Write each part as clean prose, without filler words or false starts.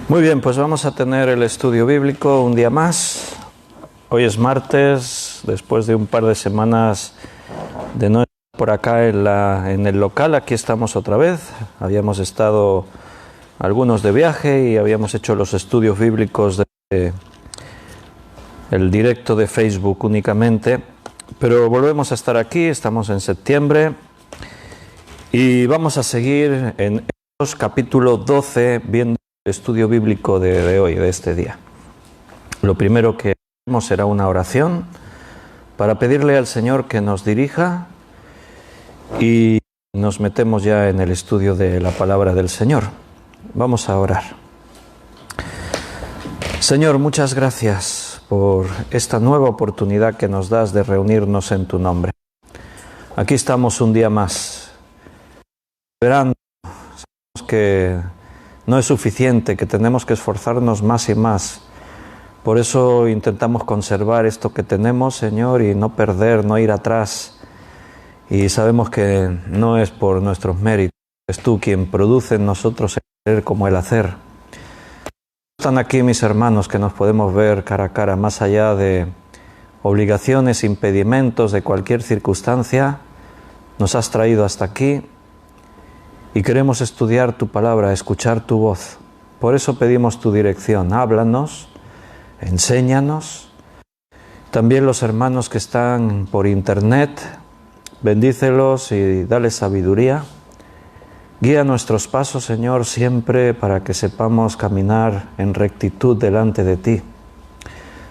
Muy bien, pues vamos a tener el estudio bíblico un día más. Hoy es martes, después de un par de semanas de no estar por acá en el local. Aquí estamos otra vez. Habíamos estado algunos de viaje y habíamos hecho los estudios bíblicos de el directo de Facebook únicamente. Pero volvemos a estar aquí, estamos en septiembre y vamos a seguir en Hechos capítulo 12 viendo el estudio bíblico de hoy, de este día. Lo primero que haremos será una oración para pedirle al Señor que nos dirija y nos metemos ya en el estudio de la palabra del Señor. Vamos a orar. Señor, muchas gracias por esta nueva oportunidad que nos das de reunirnos en tu nombre. Aquí estamos un día más, esperando. Sabemos que no es suficiente, que tenemos que esforzarnos más y más. Por eso intentamos conservar esto que tenemos, Señor, y no perder, no ir atrás. Y sabemos que no es por nuestros méritos, es tú quien produce en nosotros el querer como el hacer. Están aquí mis hermanos que nos podemos ver cara a cara, más allá de obligaciones, impedimentos, de cualquier circunstancia. Nos has traído hasta aquí y queremos estudiar tu palabra, escuchar tu voz. Por eso pedimos tu dirección. Háblanos, enséñanos. También los hermanos que están por internet, bendícelos y dale sabiduría. Guía nuestros pasos, Señor, siempre para que sepamos caminar en rectitud delante de ti.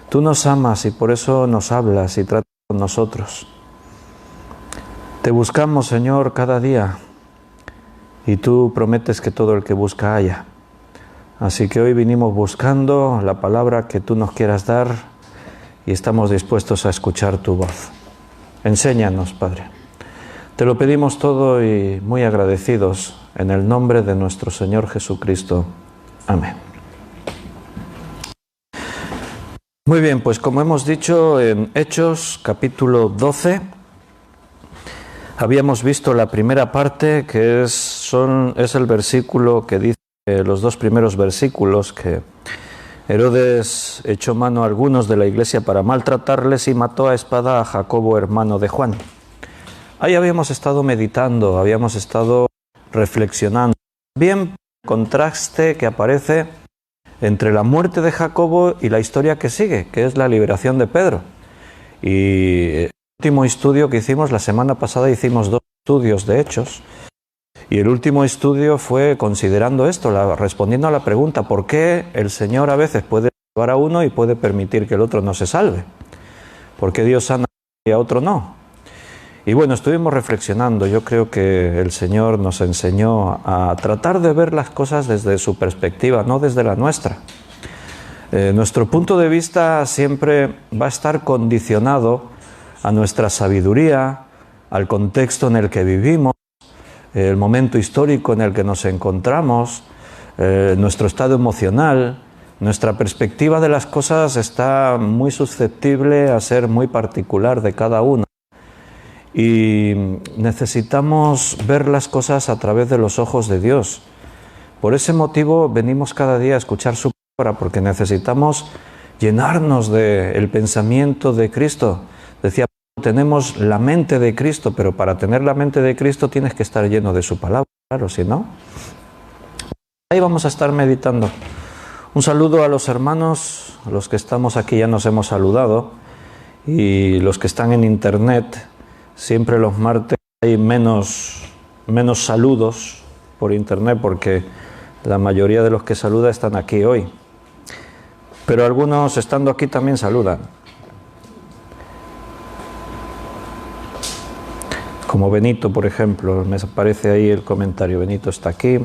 Tú nos amas y por eso nos hablas y tratas con nosotros. Te buscamos, Señor, cada día y tú prometes que todo el que busca halla. Así que hoy vinimos buscando la palabra que tú nos quieras dar y estamos dispuestos a escuchar tu voz. Enséñanos, Padre. Te lo pedimos todo y muy agradecidos en el nombre de nuestro Señor Jesucristo. Amén. Muy bien, pues como hemos dicho en Hechos capítulo 12, habíamos visto la primera parte que es el versículo que dice, los dos primeros versículos, que Herodes echó mano a algunos de la iglesia para maltratarles y mató a espada a Jacobo, hermano de Juan. Ahí habíamos estado meditando, habíamos estado reflexionando. Bien, el contraste que aparece entre la muerte de Jacobo y la historia que sigue, que es la liberación de Pedro. Y el último estudio que hicimos, la semana pasada hicimos 2 estudios de Hechos, y el último estudio fue considerando esto, respondiendo a la pregunta, ¿por qué el Señor a veces puede salvar a uno y puede permitir que el otro no se salve? ¿Por qué Dios sana y a otro no? Y bueno, estuvimos reflexionando. Yo creo que el Señor nos enseñó a tratar de ver las cosas desde su perspectiva, no desde la nuestra. Nuestro punto de vista siempre va a estar condicionado a nuestra sabiduría, al contexto en el que vivimos, el momento histórico en el que nos encontramos, nuestro estado emocional. Nuestra perspectiva de las cosas está muy susceptible a ser muy particular de cada uno. Y necesitamos ver las cosas a través de los ojos de Dios. Por ese motivo venimos cada día a escuchar su palabra, porque necesitamos llenarnos del pensamiento de Cristo. Decía, tenemos la mente de Cristo, pero para tener la mente de Cristo tienes que estar lleno de su palabra, claro, si no. Ahí vamos a estar meditando. Un saludo a los hermanos, los que estamos aquí ya nos hemos saludado, y los que están en internet. Siempre los martes hay menos saludos por internet porque la mayoría de los que saludan están aquí hoy. Pero algunos estando aquí también saludan. Como Benito, por ejemplo, me aparece ahí el comentario. Benito está aquí.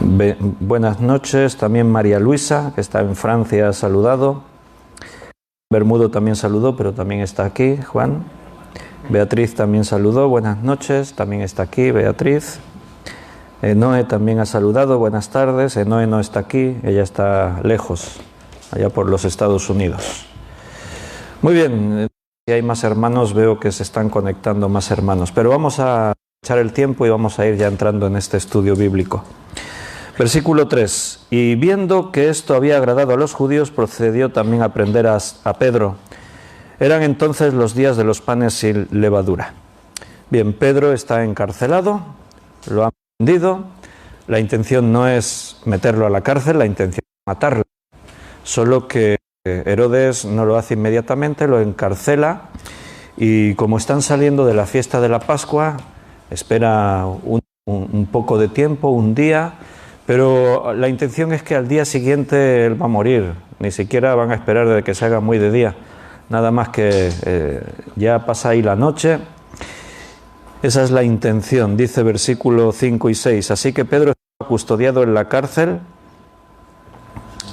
Buenas noches. También María Luisa, que está en Francia, ha saludado. Bermudo también saludó, pero también está aquí, Juan. Beatriz también saludó, buenas noches, también está aquí, Beatriz. Enoe también ha saludado, buenas tardes. Enoe no está aquí, ella está lejos, allá por los Estados Unidos. Muy bien, si hay más hermanos, veo que se están conectando más hermanos, pero vamos a echar el tiempo y vamos a ir ya entrando en este estudio bíblico. Versículo 3. Y viendo que esto había agradado a los judíos, procedió también a prender a Pedro. Eran entonces los días de los panes sin levadura. Bien, Pedro está encarcelado, lo han prendido. La intención no es meterlo a la cárcel, la intención es matarlo. Solo que Herodes no lo hace inmediatamente, lo encarcela, y como están saliendo de la fiesta de la Pascua, espera un poco de tiempo, un día, pero la intención es que al día siguiente él va a morir. Ni siquiera van a esperar de que se haga muy de día, nada más que ya pasa ahí la noche. Esa es la intención, dice versículo 5 y 6. Así que Pedro estaba custodiado en la cárcel,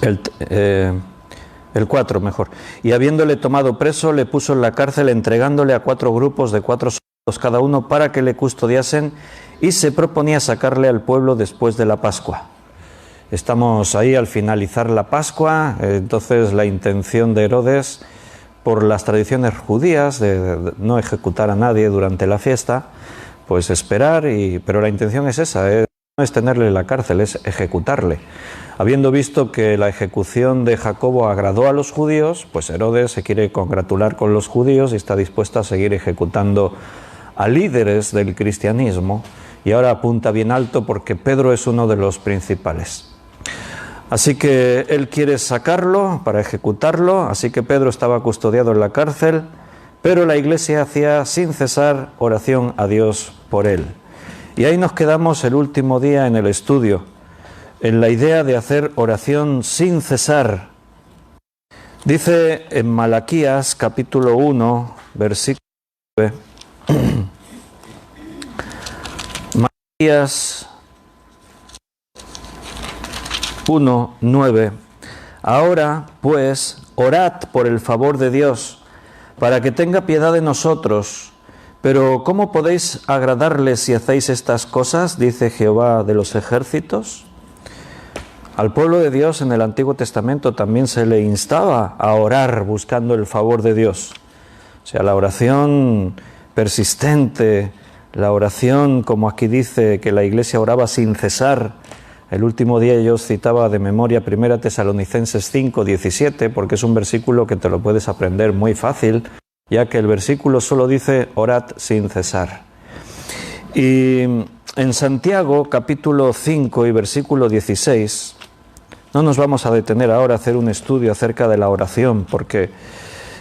el 4 mejor, y habiéndole tomado preso, le puso en la cárcel, entregándole a 4 grupos de 4 soldados cada uno para que le custodiasen, y se proponía sacarle al pueblo después de la Pascua. Estamos ahí al finalizar la Pascua, entonces la intención de Herodes, por las tradiciones judías de no ejecutar a nadie durante la fiesta, pues esperar, pero la intención es esa, no es tenerle en la cárcel, es ejecutarle. Habiendo visto que la ejecución de Jacobo agradó a los judíos, pues Herodes se quiere congratular con los judíos y está dispuesto a seguir ejecutando a líderes del cristianismo, y ahora apunta bien alto porque Pedro es uno de los principales. Así que él quiere sacarlo para ejecutarlo, así que Pedro estaba custodiado en la cárcel, pero la iglesia hacía sin cesar oración a Dios por él. Y ahí nos quedamos el último día en el estudio, en la idea de hacer oración sin cesar. Dice en Malaquías capítulo 1, versículo 9, Malaquías 1, 9. Ahora, pues, orad por el favor de Dios, para que tenga piedad de nosotros. Pero ¿cómo podéis agradarle si hacéis estas cosas? Dice Jehová de los ejércitos. Al pueblo de Dios en el Antiguo Testamento también se le instaba a orar buscando el favor de Dios. O sea, la oración persistente, la oración, como aquí dice, que la iglesia oraba sin cesar. El último día yo os citaba de memoria 1 Tesalonicenses 5, 17, porque es un versículo que te lo puedes aprender muy fácil, ya que el versículo solo dice orad sin cesar. Y en Santiago capítulo 5 y versículo 16, no nos vamos a detener ahora a hacer un estudio acerca de la oración, porque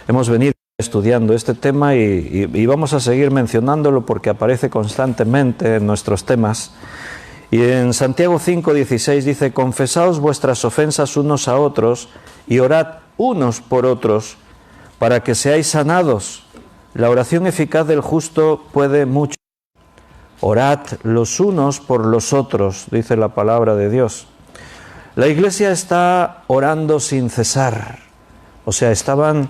hemos venido estudiando este tema y vamos a seguir mencionándolo porque aparece constantemente en nuestros temas. Y en Santiago 5:16 dice: confesaos vuestras ofensas unos a otros y orad unos por otros para que seáis sanados. La oración eficaz del justo puede mucho. Orad los unos por los otros, dice la palabra de Dios. La iglesia está orando sin cesar, o sea, estaban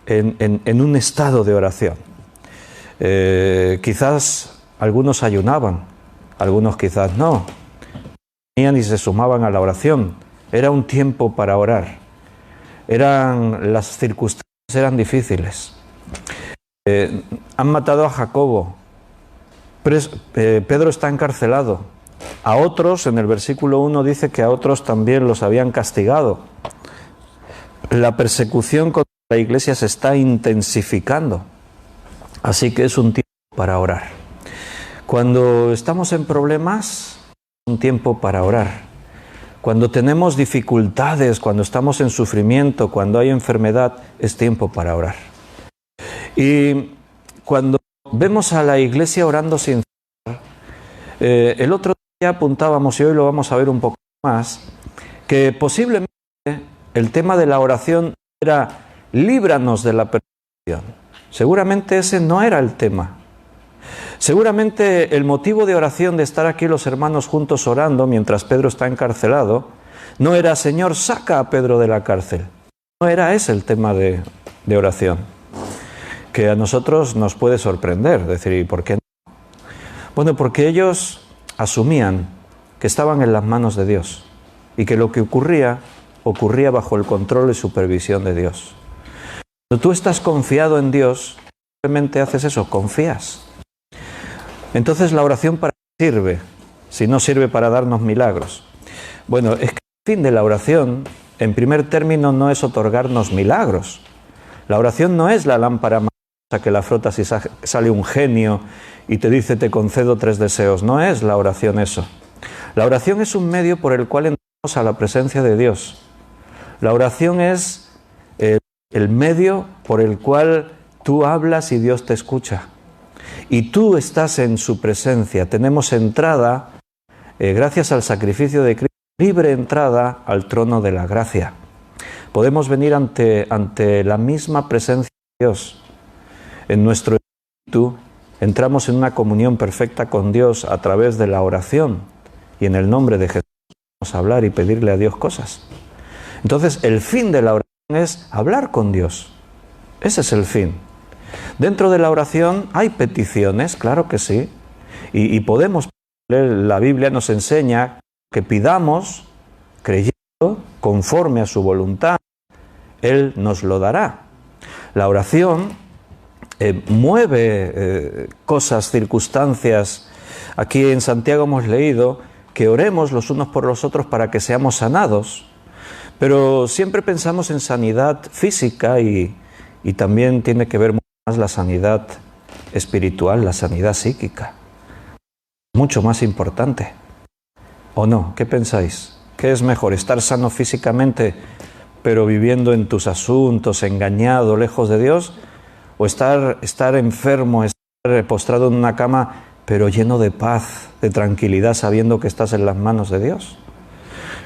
en un estado de oración. Quizás algunos ayunaban, algunos quizás no, venían y se sumaban a la oración. Era un tiempo para orar. Las circunstancias eran difíciles. Han matado a Jacobo. Pedro está encarcelado. A otros, en el versículo 1 dice que a otros también los habían castigado. La persecución contra la iglesia se está intensificando. Así que es un tiempo para orar. Cuando estamos en problemas, es un tiempo para orar. Cuando tenemos dificultades, cuando estamos en sufrimiento, cuando hay enfermedad, es tiempo para orar. Y cuando vemos a la iglesia orando sin cesar, el otro día apuntábamos, y hoy lo vamos a ver un poco más, que posiblemente el tema de la oración era líbranos de la persecución. Seguramente ese no era el tema. Seguramente el motivo de oración de estar aquí los hermanos juntos orando mientras Pedro está encarcelado no era: Señor, saca a Pedro de la cárcel. No era ese el tema de oración, que a nosotros nos puede sorprender, decir, ¿y por qué no? Bueno, porque ellos asumían que estaban en las manos de Dios y que lo que ocurría bajo el control y supervisión de Dios. Cuando tú estás confiado en Dios, simplemente haces eso, confías. Entonces la oración, ¿para qué sirve? Si no sirve para darnos milagros. Bueno, es que el fin de la oración, en primer término, no es otorgarnos milagros. La oración no es la lámpara mágica que la frotas y sale un genio y te dice te concedo 3 deseos. No es la oración eso. La oración es un medio por el cual entramos a la presencia de Dios. La oración es el medio por el cual tú hablas y Dios te escucha. Y tú estás en su presencia. Tenemos entrada, gracias al sacrificio de Cristo, libre entrada al trono de la gracia. Podemos venir ante la misma presencia de Dios. En nuestro espíritu entramos en una comunión perfecta con Dios a través de la oración. Y en el nombre de Jesús vamos a hablar y pedirle a Dios cosas. Entonces, el fin de la oración es hablar con Dios. Ese es el fin. Dentro de la oración hay peticiones, claro que sí. Y podemos, la Biblia nos enseña que pidamos, creyendo, conforme a su voluntad, Él nos lo dará. La oración mueve cosas, circunstancias. Aquí en Santiago hemos leído que oremos los unos por los otros para que seamos sanados. Pero siempre pensamos en sanidad física y también tiene que ver mucho más la sanidad espiritual, la sanidad psíquica. Mucho más importante. ¿O no? ¿Qué pensáis? ¿Qué es mejor? ¿Estar sano físicamente pero viviendo en tus asuntos, engañado, lejos de Dios? ¿O estar enfermo, estar postrado en una cama pero lleno de paz, de tranquilidad, sabiendo que estás en las manos de Dios?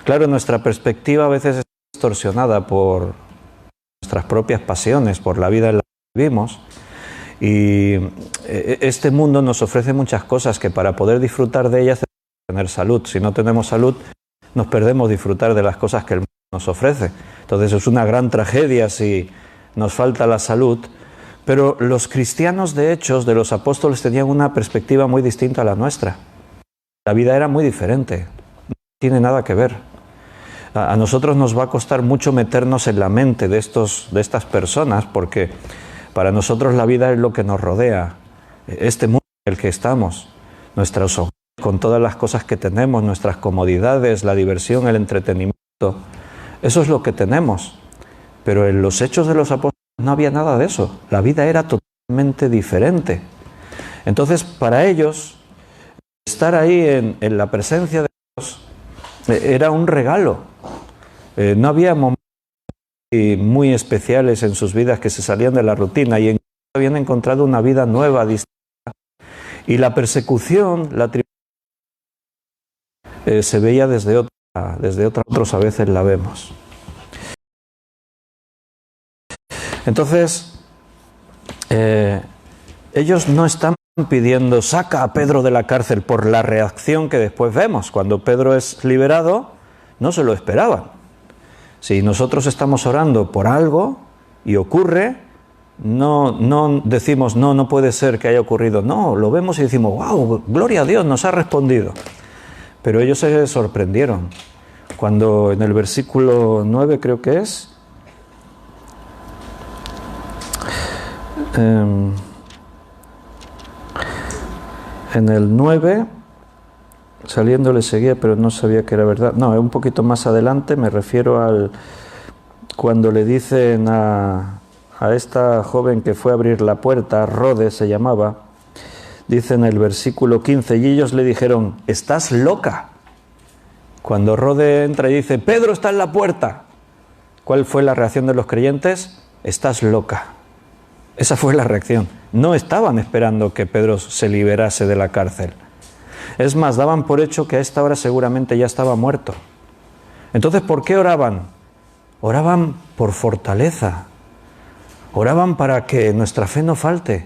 Claro, nuestra perspectiva a veces está distorsionada por nuestras propias pasiones, por la vida en la que vivimos. Y este mundo nos ofrece muchas cosas que para poder disfrutar de ellas tenemos que tener salud. Si no tenemos salud, nos perdemos disfrutar de las cosas que el mundo nos ofrece. Entonces es una gran tragedia si nos falta la salud. Pero los cristianos de Hechos, de los apóstoles, tenían una perspectiva muy distinta a la nuestra. La vida era muy diferente. No tiene nada que ver. A nosotros nos va a costar mucho meternos en la mente de estas personas, porque para nosotros la vida es lo que nos rodea, este mundo en el que estamos, nuestros hogares, con todas las cosas que tenemos, nuestras comodidades, la diversión, el entretenimiento, eso es lo que tenemos. Pero en los Hechos de los Apóstoles no había nada de eso, la vida era totalmente diferente. Entonces, para ellos, estar ahí en la presencia de Dios era un regalo. No había momentos muy especiales en sus vidas que se salían de la rutina y habían encontrado una vida nueva, distinta. Y la persecución, la tribulación, se veía desde otros a veces la vemos. Entonces, ellos no están pidiendo saca a Pedro de la cárcel por la reacción que después vemos. Cuando Pedro es liberado, no se lo esperaban. Si nosotros estamos orando por algo y ocurre, no decimos no puede ser que haya ocurrido. No, lo vemos y decimos wow, gloria a Dios, nos ha respondido. Pero ellos se sorprendieron cuando en el versículo 9 creo que es, en el 9, saliendo le seguía, pero no sabía que era verdad. No, un poquito más adelante, me refiero al cuando le dicen a esta joven que fue a abrir la puerta, Rode se llamaba, dice en el versículo 15, y ellos le dijeron, ¿estás loca? Cuando Rode entra y dice, Pedro está en la puerta, ¿cuál fue la reacción de los creyentes? Estás loca. Esa fue la reacción. No estaban esperando que Pedro se liberase de la cárcel. Es más, daban por hecho que a esta hora seguramente ya estaba muerto. Entonces, ¿por qué oraban? Oraban por fortaleza. Oraban para que nuestra fe no falte.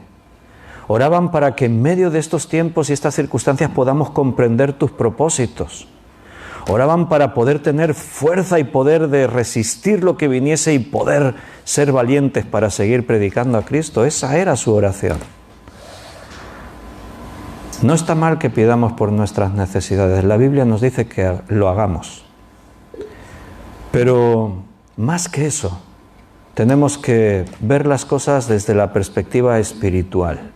Oraban para que en medio de estos tiempos y estas circunstancias podamos comprender tus propósitos. Oraban para poder tener fuerza y poder de resistir lo que viniese y poder ser valientes para seguir predicando a Cristo. Esa era su oración. No está mal que pidamos por nuestras necesidades. La Biblia nos dice que lo hagamos. Pero más que eso, tenemos que ver las cosas desde la perspectiva espiritual.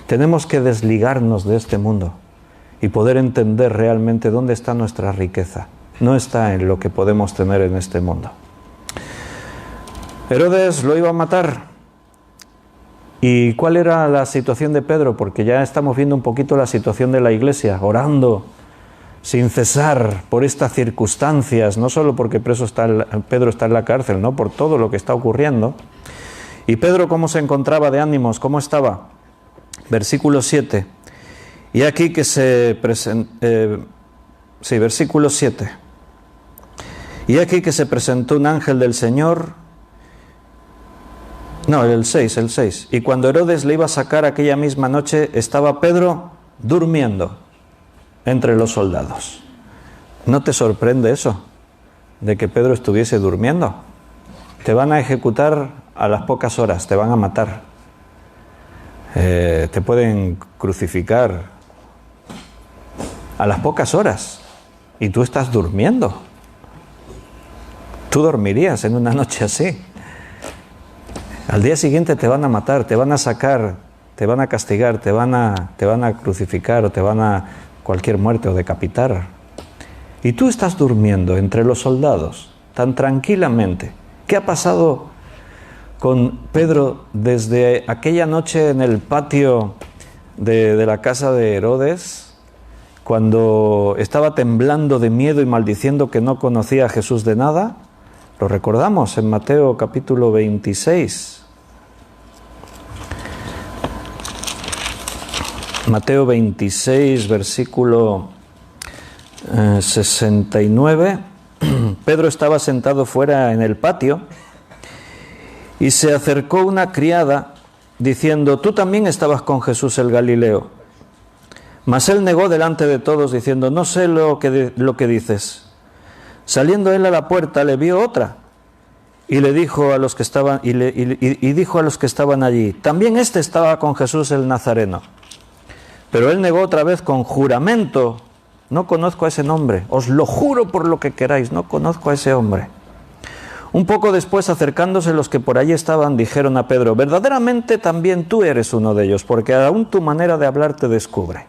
Tenemos que desligarnos de este mundo y poder entender realmente dónde está nuestra riqueza. no está en lo que podemos tener en este mundo. Herodes lo iba a matar. ¿Y cuál era la situación de Pedro? Porque ya estamos viendo un poquito la situación de la iglesia, orando sin cesar por estas circunstancias, no solo porque Pedro está en la cárcel, ¿no? Por todo lo que está ocurriendo. ¿Y Pedro cómo se encontraba de ánimos? ¿Cómo estaba? Versículo 7. Y aquí que versículo 7. Y aquí que se presentó un ángel del Señor. No, el 6. Y cuando Herodes le iba a sacar aquella misma noche, estaba Pedro durmiendo entre los soldados. ¿No te sorprende eso? De que Pedro estuviese durmiendo. Te van a ejecutar a las pocas horas, te van a matar. Te pueden crucificar a las pocas horas. Y tú estás durmiendo. Tú dormirías en una noche así. Al día siguiente te van a matar, te van a sacar, te van a castigar, te van a crucificar o te van a cualquier muerte o decapitar. Y tú estás durmiendo entre los soldados, tan tranquilamente. ¿Qué ha pasado con Pedro desde aquella noche en el patio de la casa de Herodes, cuando estaba temblando de miedo y maldiciendo que no conocía a Jesús de nada? Lo recordamos en Mateo capítulo 26. Mateo 26, versículo 69. Pedro estaba sentado fuera en el patio y se acercó una criada diciendo: «Tú también estabas con Jesús el Galileo». Mas él negó delante de todos diciendo: «No sé lo que dices». Saliendo él a la puerta le vio otra y le dijo a los que estaban dijo a los que estaban allí: «También este estaba con Jesús el Nazareno». Pero él negó otra vez con juramento: «No conozco a ese nombre, os lo juro por lo que queráis, no conozco a ese hombre». Un poco después, acercándose los que por allí estaban, dijeron a Pedro: «Verdaderamente también tú eres uno de ellos, porque aún tu manera de hablar te descubre».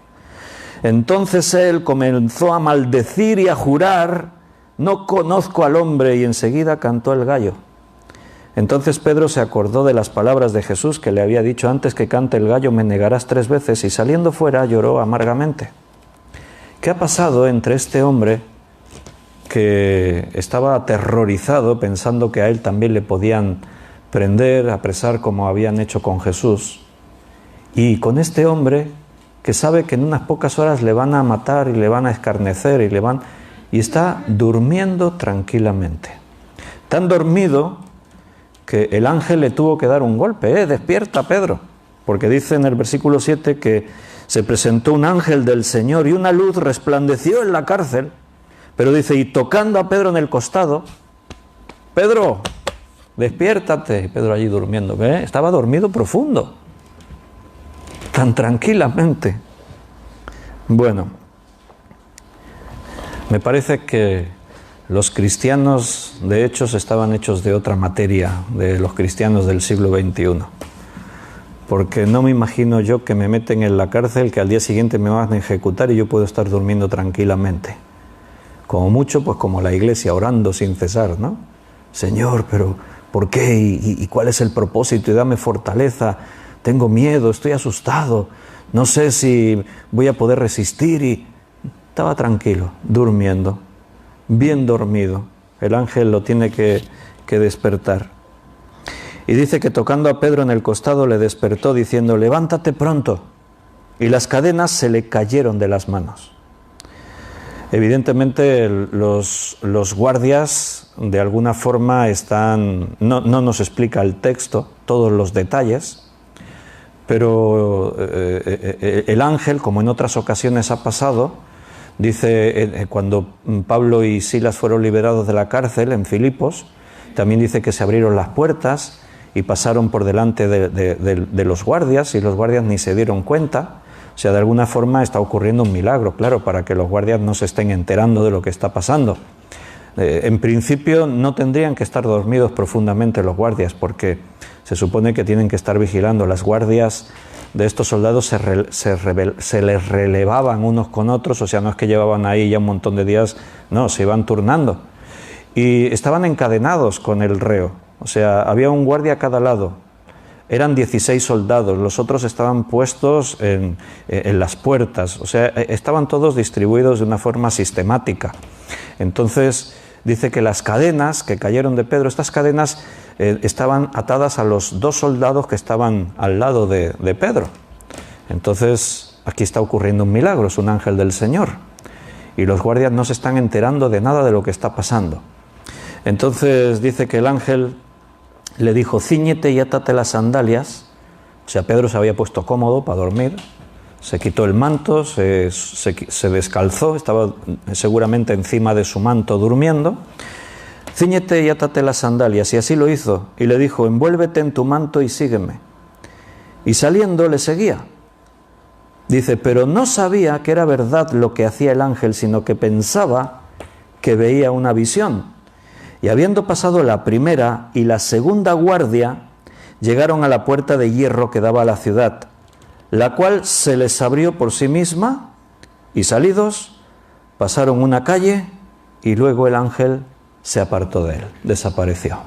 Entonces él comenzó a maldecir y a jurar: «No conozco al hombre», y enseguida cantó el gallo. Entonces Pedro se acordó de las palabras de Jesús que le había dicho: «Antes que cante el gallo me negarás 3 veces», y saliendo fuera lloró amargamente. ¿Qué ha pasado entre este hombre que estaba aterrorizado pensando que a él también le podían prender, apresar como habían hecho con Jesús, y con este hombre que sabe que en unas pocas horas le van a matar y le van a escarnecer y está durmiendo tranquilamente? Tan dormido que el ángel le tuvo que dar un golpe. «Despierta, Pedro», porque dice en el versículo 7 que se presentó un ángel del Señor y una luz resplandeció en la cárcel, pero dice: «Y tocando a Pedro en el costado, Pedro, despiértate». Y Pedro allí durmiendo, ¿ve? Estaba dormido profundo, tan tranquilamente. Bueno, me parece que los cristianos de Hechos estaban hechos de otra materia, de los cristianos del siglo XXI. Porque no me imagino yo que me meten en la cárcel, que al día siguiente me van a ejecutar y yo puedo estar durmiendo tranquilamente. Como mucho, pues como la iglesia, orando sin cesar, ¿no? «Señor, pero ¿por qué? ¿Y cuál es el propósito? Y dame fortaleza. Tengo miedo, estoy asustado. No sé si voy a poder resistir». Y estaba tranquilo, durmiendo, bien dormido. El ángel lo tiene que despertar. Y dice que tocando a Pedro en el costado le despertó diciendo: «Levántate pronto». Y las cadenas se le cayeron de las manos. Evidentemente los guardias de alguna forma no nos explica el texto todos los detalles, pero el ángel, como en otras ocasiones ha pasado, dice, cuando Pablo y Silas fueron liberados de la cárcel en Filipos, también dice que se abrieron las puertas y pasaron por delante de los guardias, y los guardias ni se dieron cuenta. O sea, de alguna forma está ocurriendo un milagro, claro, para que los guardias no se estén enterando de lo que está pasando. En principio no tendrían que estar dormidos profundamente los guardias, porque se supone que tienen que estar vigilando. Las guardias de estos soldados se les relevaban unos con otros, o sea, no es que llevaban ahí ya un montón de días, no, se iban turnando. Y estaban encadenados con el reo, o sea, había un guardia a cada lado. Eran 16 soldados, los otros estaban puestos en las puertas, o sea, estaban todos distribuidos de una forma sistemática. Entonces, dice que las cadenas que cayeron de Pedro, estas cadenas estaban atadas a los 2 soldados que estaban al lado de Pedro. Entonces, aquí está ocurriendo un milagro, es un ángel del Señor. Y los guardias no se están enterando de nada de lo que está pasando. Entonces, dice que el ángel le dijo, cíñete y átate las sandalias. O sea, Pedro se había puesto cómodo para dormir, se quitó el manto, se descalzó, estaba seguramente encima de su manto durmiendo. Cíñete y átate las sandalias, y así lo hizo, y le dijo, envuélvete en tu manto y sígueme. Y saliendo le seguía. Dice, pero no sabía que era verdad lo que hacía el ángel, sino que pensaba que veía una visión. Y habiendo pasado la primera y la segunda guardia, llegaron a la puerta de hierro que daba a la ciudad, la cual se les abrió por sí misma, y salidos, pasaron una calle, y luego el ángel se apartó de él, desapareció.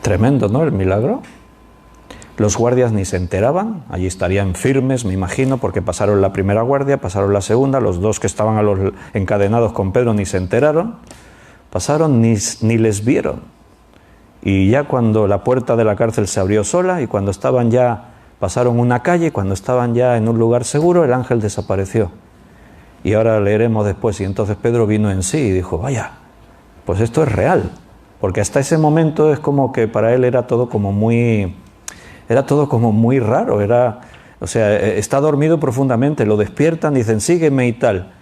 Tremendo, ¿no?, el milagro. Los guardias ni se enteraban, allí estarían firmes, me imagino, porque pasaron la primera guardia, pasaron la segunda, los 2 que estaban encadenados con Pedro ni se enteraron, pasaron ni les vieron. Y ya cuando la puerta de la cárcel se abrió sola y cuando estaban ya, pasaron una calle, cuando estaban ya en un lugar seguro, el ángel desapareció. Y ahora leeremos después, y entonces Pedro vino en sí y dijo, vaya, pues esto es real, porque hasta ese momento es como que para él era todo como muy raro, o sea, está dormido profundamente, lo despiertan, dicen, sígueme y tal,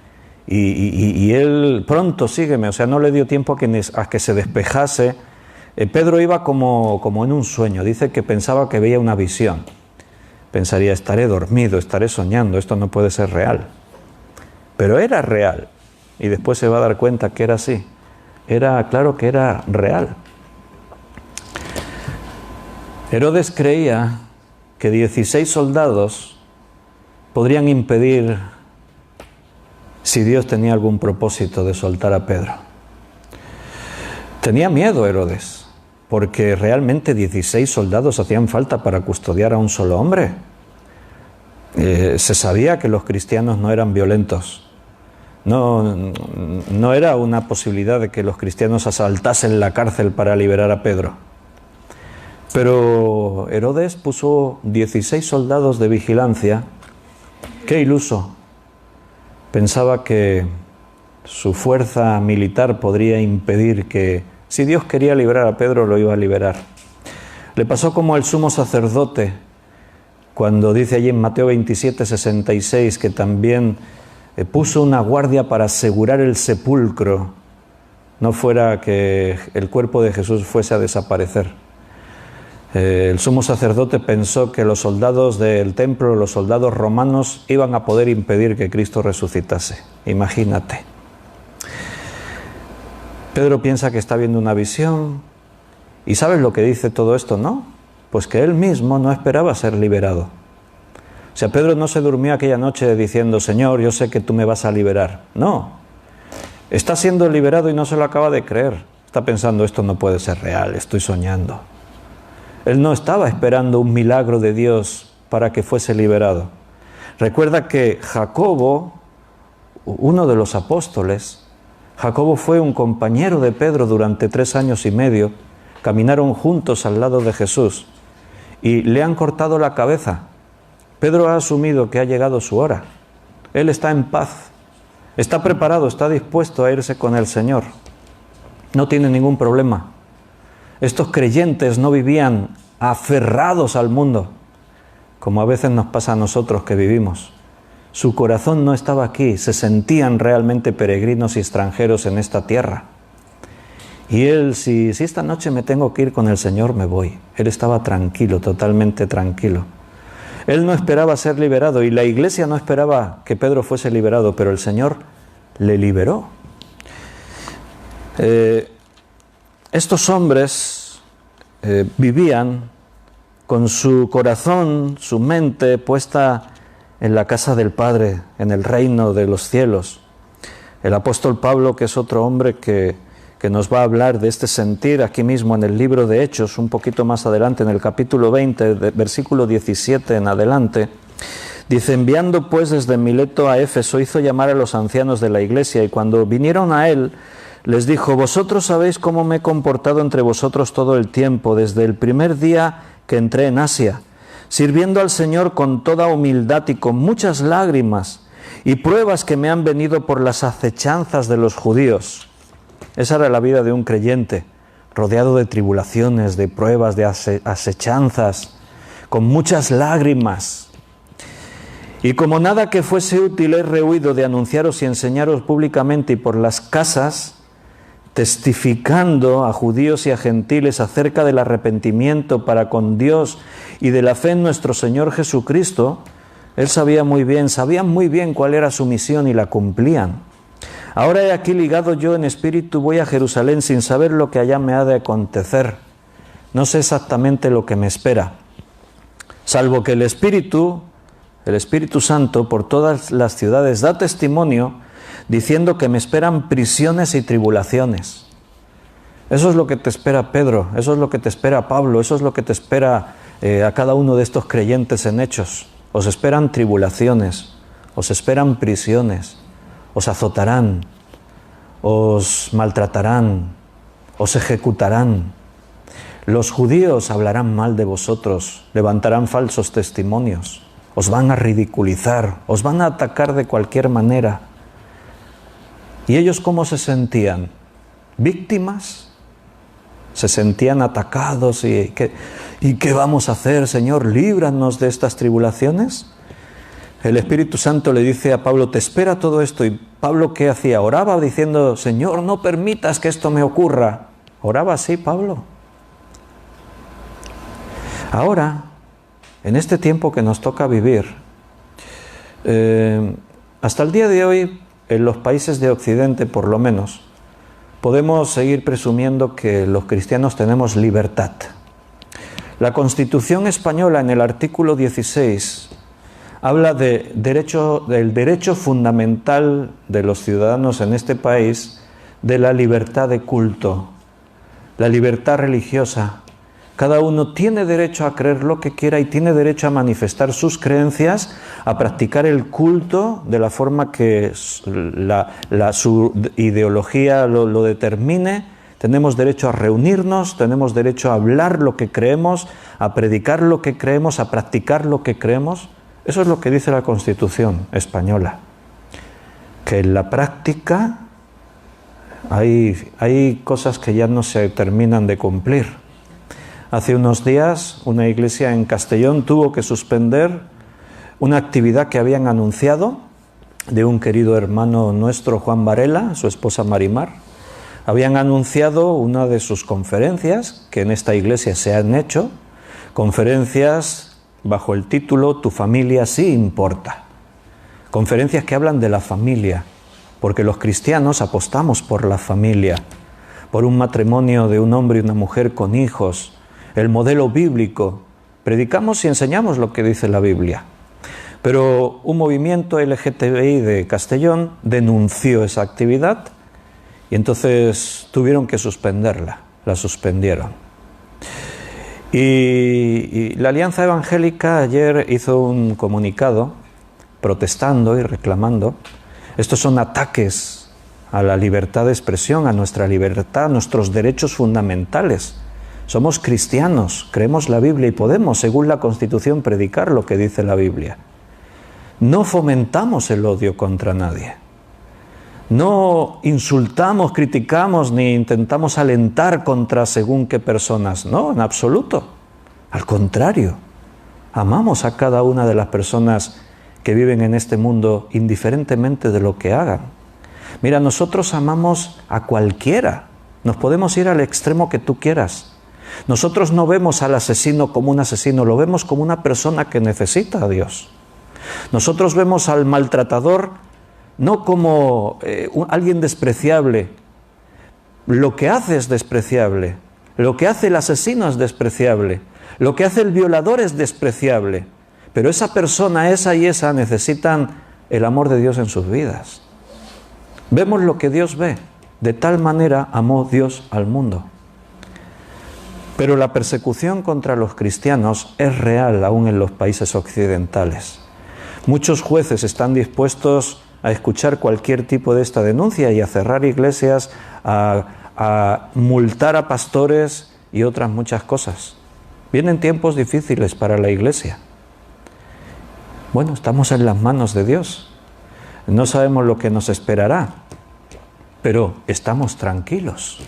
y él, pronto sígueme, o sea, no le dio tiempo a que se despejase. Pedro iba como en un sueño, dice que pensaba que veía una visión, pensaría, estaré dormido, estaré soñando, esto no puede ser real, pero era real, y después se va a dar cuenta que era así, claro que era real. Herodes creía que 16 soldados podrían impedir si Dios tenía algún propósito de soltar a Pedro. Tenía miedo Herodes, porque realmente 16 soldados hacían falta para custodiar a un solo hombre. Se sabía que los cristianos no eran violentos. No era una posibilidad de que los cristianos asaltasen la cárcel para liberar a Pedro. Pero Herodes puso 16 soldados de vigilancia. ¡Qué iluso! Pensaba que su fuerza militar podría impedir que, si Dios quería liberar a Pedro, lo iba a liberar. Le pasó como al sumo sacerdote, cuando dice allí en Mateo 27:66, que también puso una guardia para asegurar el sepulcro, no fuera que el cuerpo de Jesús fuese a desaparecer. El sumo sacerdote pensó que los soldados del templo, los soldados romanos, iban a poder impedir que Cristo resucitase. Imagínate. Pedro piensa que está viendo una visión. ¿Y sabes lo que dice todo esto, no? Pues que él mismo no esperaba ser liberado. O sea, Pedro no se durmió aquella noche diciendo, Señor, yo sé que tú me vas a liberar. No. Está siendo liberado y no se lo acaba de creer. Está pensando, esto no puede ser real, estoy soñando. Él no estaba esperando un milagro de Dios para que fuese liberado. Recuerda que Jacobo, uno de los apóstoles, Jacobo fue un compañero de Pedro durante 3 años y medio, caminaron juntos al lado de Jesús y le han cortado la cabeza. Pedro ha asumido que ha llegado su hora. Él está en paz, está preparado, está dispuesto a irse con el Señor. No tiene ningún problema. Estos creyentes no vivían aferrados al mundo, como a veces nos pasa a nosotros que vivimos. Su corazón no estaba aquí, se sentían realmente peregrinos y extranjeros en esta tierra. Y él, si esta noche me tengo que ir con el Señor, me voy. Él estaba tranquilo, totalmente tranquilo. Él no esperaba ser liberado y la iglesia no esperaba que Pedro fuese liberado, pero el Señor le liberó. Estos hombres vivían con su corazón, su mente puesta en la casa del Padre, en el reino de los cielos. El apóstol Pablo, que es otro hombre que nos va a hablar de este sentir aquí mismo en el libro de Hechos, un poquito más adelante, en el capítulo 20, versículo 17 en adelante, dice: enviando pues desde Mileto a Éfeso, hizo llamar a los ancianos de la iglesia, y cuando vinieron a él, les dijo: vosotros sabéis cómo me he comportado entre vosotros todo el tiempo, desde el primer día que entré en Asia, sirviendo al Señor con toda humildad y con muchas lágrimas y pruebas que me han venido por las acechanzas de los judíos. Esa era la vida de un creyente, rodeado de tribulaciones, de pruebas, de acechanzas, con muchas lágrimas. Y como nada que fuese útil he rehuido de anunciaros y enseñaros públicamente y por las casas, testificando a judíos y a gentiles acerca del arrepentimiento para con Dios y de la fe en nuestro Señor Jesucristo. Él sabían muy bien cuál era su misión y la cumplían. Ahora he aquí ligado yo en espíritu, voy a Jerusalén sin saber lo que allá me ha de acontecer. No sé exactamente lo que me espera, salvo que el Espíritu Santo por todas las ciudades da testimonio diciendo que me esperan prisiones y tribulaciones. Eso es lo que te espera Pedro, eso es lo que te espera Pablo, eso es lo que te espera a cada uno de estos creyentes en Hechos. Os esperan tribulaciones, os esperan prisiones, os azotarán, os maltratarán, os ejecutarán. Los judíos hablarán mal de vosotros, levantarán falsos testimonios, os van a ridiculizar, os van a atacar de cualquier manera. ¿Y ellos cómo se sentían? ¿Víctimas? ¿Se sentían atacados? ¿Y qué vamos a hacer, Señor? Líbranos de estas tribulaciones. El Espíritu Santo le dice a Pablo: te espera todo esto. ¿Y Pablo qué hacía? Oraba diciendo: Señor, no permitas que esto me ocurra. ¿Oraba así Pablo? Ahora, en este tiempo que nos toca vivir, hasta el día de hoy, en los países de Occidente por lo menos, podemos seguir presumiendo que los cristianos tenemos libertad. La Constitución española, en el artículo 16, habla del derecho fundamental de los ciudadanos en este país, de la libertad de culto, la libertad religiosa. Cada uno tiene derecho a creer lo que quiera y tiene derecho a manifestar sus creencias, a practicar el culto de la forma que su ideología lo determine. Tenemos derecho a reunirnos, tenemos derecho a hablar lo que creemos, a predicar lo que creemos, a practicar lo que creemos. Eso es lo que dice la Constitución española. Que en la práctica hay cosas que ya no se terminan de cumplir. Hace unos días una iglesia en Castellón tuvo que suspender una actividad que habían anunciado de un querido hermano nuestro, Juan Varela, su esposa Marimar. Habían anunciado una de sus conferencias que en esta iglesia se han hecho, conferencias bajo el título Tu familia sí importa. Conferencias que hablan de la familia, porque los cristianos apostamos por la familia, por un matrimonio de un hombre y una mujer con hijos, el modelo bíblico. Predicamos y enseñamos lo que dice la Biblia. Pero un movimiento LGTBI de Castellón denunció esa actividad y entonces tuvieron que suspenderla, la suspendieron. Y la Alianza Evangélica ayer hizo un comunicado protestando y reclamando. Estos son ataques a la libertad de expresión, a nuestra libertad, a nuestros derechos fundamentales. Somos cristianos, creemos la Biblia y podemos, según la Constitución, predicar lo que dice la Biblia. No fomentamos el odio contra nadie. No insultamos, criticamos ni intentamos alentar contra según qué personas. No, en absoluto. Al contrario, amamos a cada una de las personas que viven en este mundo indiferentemente de lo que hagan. Mira, nosotros amamos a cualquiera. Nos podemos ir al extremo que tú quieras. Nosotros no vemos al asesino como un asesino, lo vemos como una persona que necesita a Dios. Nosotros vemos al maltratador no como alguien despreciable. Lo que hace es despreciable. Lo que hace el asesino es despreciable. Lo que hace el violador es despreciable, pero esa persona, esa y esa, necesitan el amor de Dios en sus vidas. Vemos lo que Dios ve. De tal manera amó Dios al mundo. Pero la persecución contra los cristianos es real aún en los países occidentales. Muchos jueces están dispuestos a escuchar cualquier tipo de esta denuncia y a cerrar iglesias, a multar a pastores y otras muchas cosas. Vienen tiempos difíciles para la iglesia. Bueno, estamos en las manos de Dios. No sabemos lo que nos esperará, pero estamos tranquilos.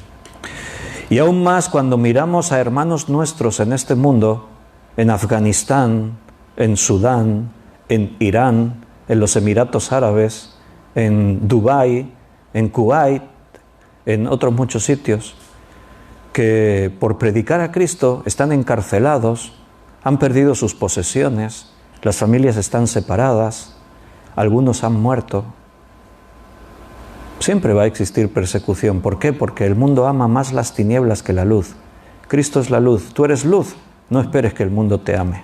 Y aún más cuando miramos a hermanos nuestros en este mundo, en Afganistán, en Sudán, en Irán, en los Emiratos Árabes, en Dubái, en Kuwait, en otros muchos sitios, que por predicar a Cristo están encarcelados, han perdido sus posesiones, las familias están separadas, algunos han muerto. Siempre va a existir persecución. ¿Por qué? Porque el mundo ama más las tinieblas que la luz. Cristo es la luz. Tú eres luz. No esperes que el mundo te ame.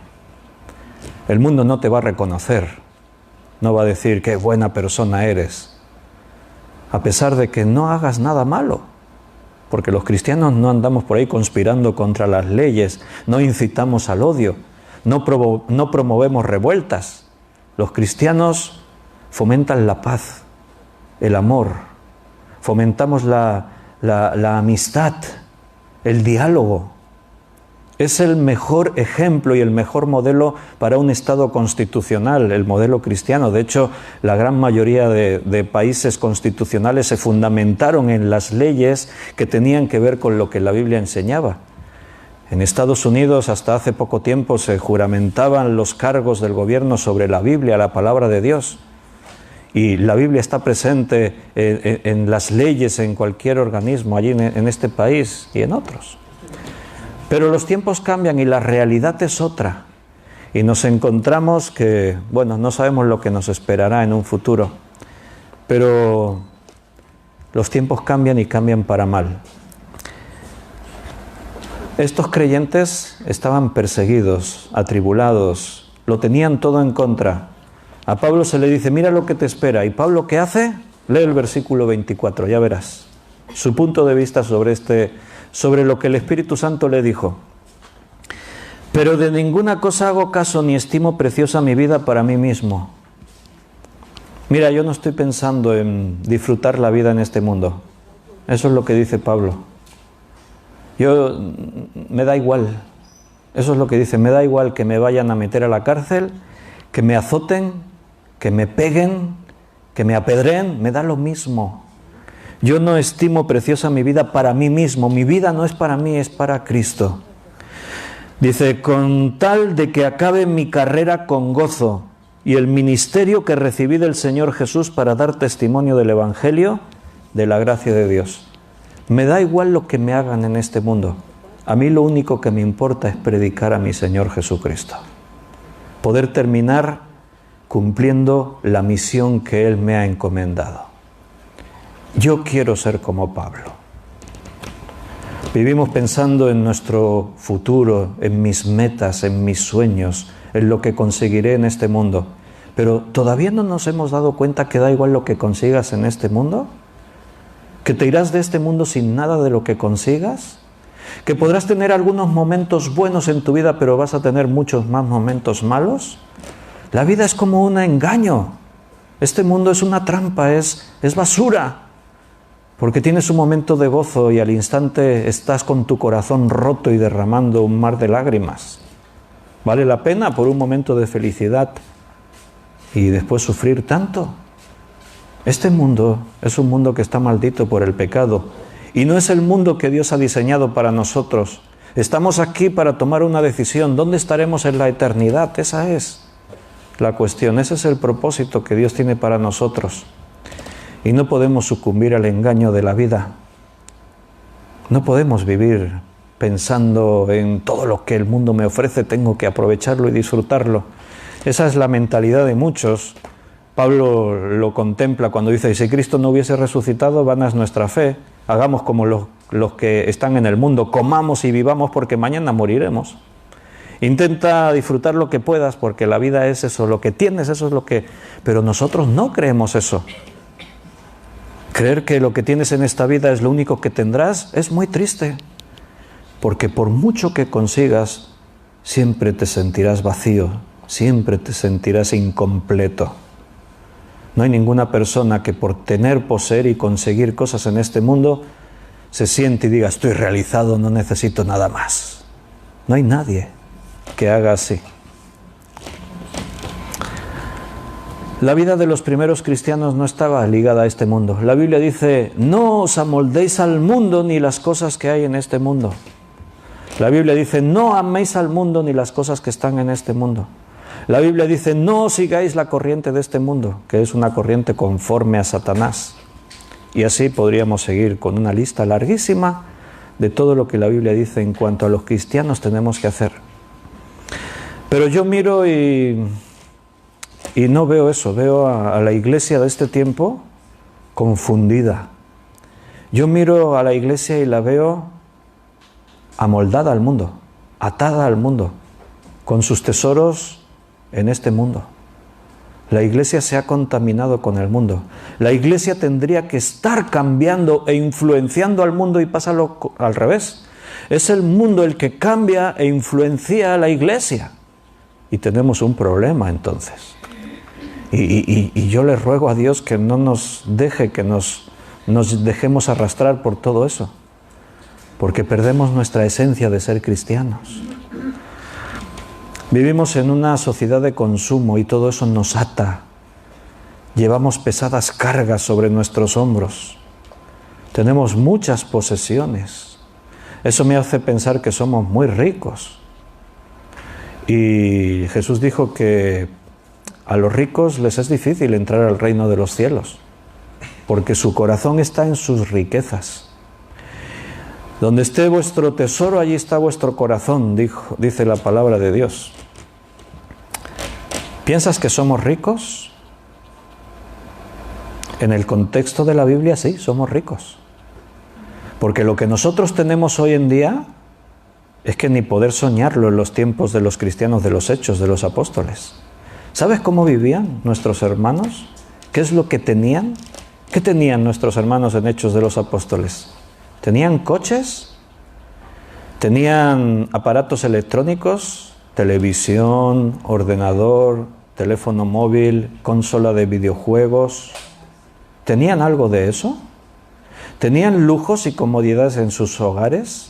El mundo no te va a reconocer. No va a decir qué buena persona eres. A pesar de que no hagas nada malo. Porque los cristianos no andamos por ahí conspirando contra las leyes. No incitamos al odio. No promovemos revueltas. Los cristianos fomentan la paz, el amor, fomentamos la amistad, el diálogo. Es el mejor ejemplo y el mejor modelo para un Estado constitucional, el modelo cristiano. De hecho, la gran mayoría de países constitucionales se fundamentaron en las leyes que tenían que ver con lo que la Biblia enseñaba. En Estados Unidos, hasta hace poco tiempo, se juramentaban los cargos del gobierno sobre la Biblia, la palabra de Dios. Y la Biblia está presente en las leyes, en cualquier organismo, allí en este país y en otros. Pero los tiempos cambian y la realidad es otra. Y nos encontramos que, bueno, no sabemos lo que nos esperará en un futuro. Pero los tiempos cambian y cambian para mal. Estos creyentes estaban perseguidos, atribulados, lo tenían todo en contra. A Pablo se le dice, mira lo que te espera. ¿Y Pablo qué hace? Lee el versículo 24, ya verás. Su punto de vista sobre lo que el Espíritu Santo le dijo. Pero de ninguna cosa hago caso ni estimo preciosa mi vida para mí mismo. Mira, yo no estoy pensando en disfrutar la vida en este mundo. Eso es lo que dice Pablo. Me da igual. Eso es lo que dice, me da igual que me vayan a meter a la cárcel, que me azoten, que me peguen, que me apedreen, me da lo mismo. Yo no estimo preciosa mi vida para mí mismo. Mi vida no es para mí, es para Cristo. Dice, con tal de que acabe mi carrera con gozo y el ministerio que recibí del Señor Jesús para dar testimonio del Evangelio, de la gracia de Dios. Me da igual lo que me hagan en este mundo. A mí lo único que me importa es predicar a mi Señor Jesucristo. Poder terminar cumpliendo la misión que Él me ha encomendado. Yo quiero ser como Pablo. Vivimos pensando en nuestro futuro, en mis metas, en mis sueños, en lo que conseguiré en este mundo. Pero ¿todavía no nos hemos dado cuenta que da igual lo que consigas en este mundo? ¿Que te irás de este mundo sin nada de lo que consigas? ¿Que podrás tener algunos momentos buenos en tu vida, pero vas a tener muchos más momentos malos? La vida es como un engaño. Este mundo es una trampa, es basura. Porque tienes un momento de gozo y al instante estás con tu corazón roto y derramando un mar de lágrimas. ¿Vale la pena por un momento de felicidad y después sufrir tanto? Este mundo es un mundo que está maldito por el pecado y no es el mundo que Dios ha diseñado para nosotros. Estamos aquí para tomar una decisión. ¿Dónde estaremos en la eternidad? Esa es la cuestión. Ese es el propósito que Dios tiene para nosotros. Y no podemos sucumbir al engaño de la vida. No podemos vivir pensando en todo lo que el mundo me ofrece, tengo que aprovecharlo y disfrutarlo. Esa es la mentalidad de muchos. Pablo lo contempla cuando dice, si Cristo no hubiese resucitado, vana es nuestra fe. Hagamos como los que están en el mundo, comamos y vivamos porque mañana moriremos. Intenta disfrutar lo que puedas, porque la vida es eso, lo que tienes, eso es lo que... Pero nosotros no creemos eso. Creer que lo que tienes en esta vida es lo único que tendrás es muy triste, porque por mucho que consigas, siempre te sentirás vacío, siempre te sentirás incompleto. No hay ninguna persona que por tener, poseer y conseguir cosas en este mundo se siente y diga, estoy realizado, no necesito nada más. No hay nadie que haga así. La vida de los primeros cristianos no estaba ligada a este mundo. La Biblia dice, no os amoldéis al mundo ni las cosas que hay en este mundo. La Biblia dice, no améis al mundo ni las cosas que están en este mundo. La Biblia dice, no sigáis la corriente de este mundo, que es una corriente conforme a Satanás. Y así podríamos seguir con una lista larguísima de todo lo que la Biblia dice en cuanto a los cristianos tenemos que hacer. Pero yo miro y no veo eso, veo a la iglesia de este tiempo confundida. Yo miro a la iglesia y la veo amoldada al mundo, atada al mundo, con sus tesoros en este mundo. La iglesia se ha contaminado con el mundo. La iglesia tendría que estar cambiando e influenciando al mundo y pasa al revés. Es el mundo el que cambia e influencia a la iglesia. Y tenemos un problema entonces. Y yo le ruego a Dios que no nos deje que nos dejemos arrastrar por todo eso. Porque perdemos nuestra esencia de ser cristianos. Vivimos en una sociedad de consumo y todo eso nos ata. Llevamos pesadas cargas sobre nuestros hombros. Tenemos muchas posesiones. Eso me hace pensar que somos muy ricos. Y Jesús dijo que a los ricos les es difícil entrar al reino de los cielos, porque su corazón está en sus riquezas. Donde esté vuestro tesoro, allí está vuestro corazón, dice la palabra de Dios. ¿Piensas que somos ricos? En el contexto de la Biblia, sí, somos ricos. Porque lo que nosotros tenemos hoy en día es que ni poder soñarlo en los tiempos de los cristianos de los Hechos, de los apóstoles. ¿Sabes cómo vivían nuestros hermanos? ¿Qué es lo que tenían? ¿Qué tenían nuestros hermanos en Hechos de los apóstoles? ¿Tenían coches? ¿Tenían aparatos electrónicos? Televisión, ordenador, teléfono móvil, consola de videojuegos. ¿Tenían algo de eso? ¿Tenían lujos y comodidades en sus hogares?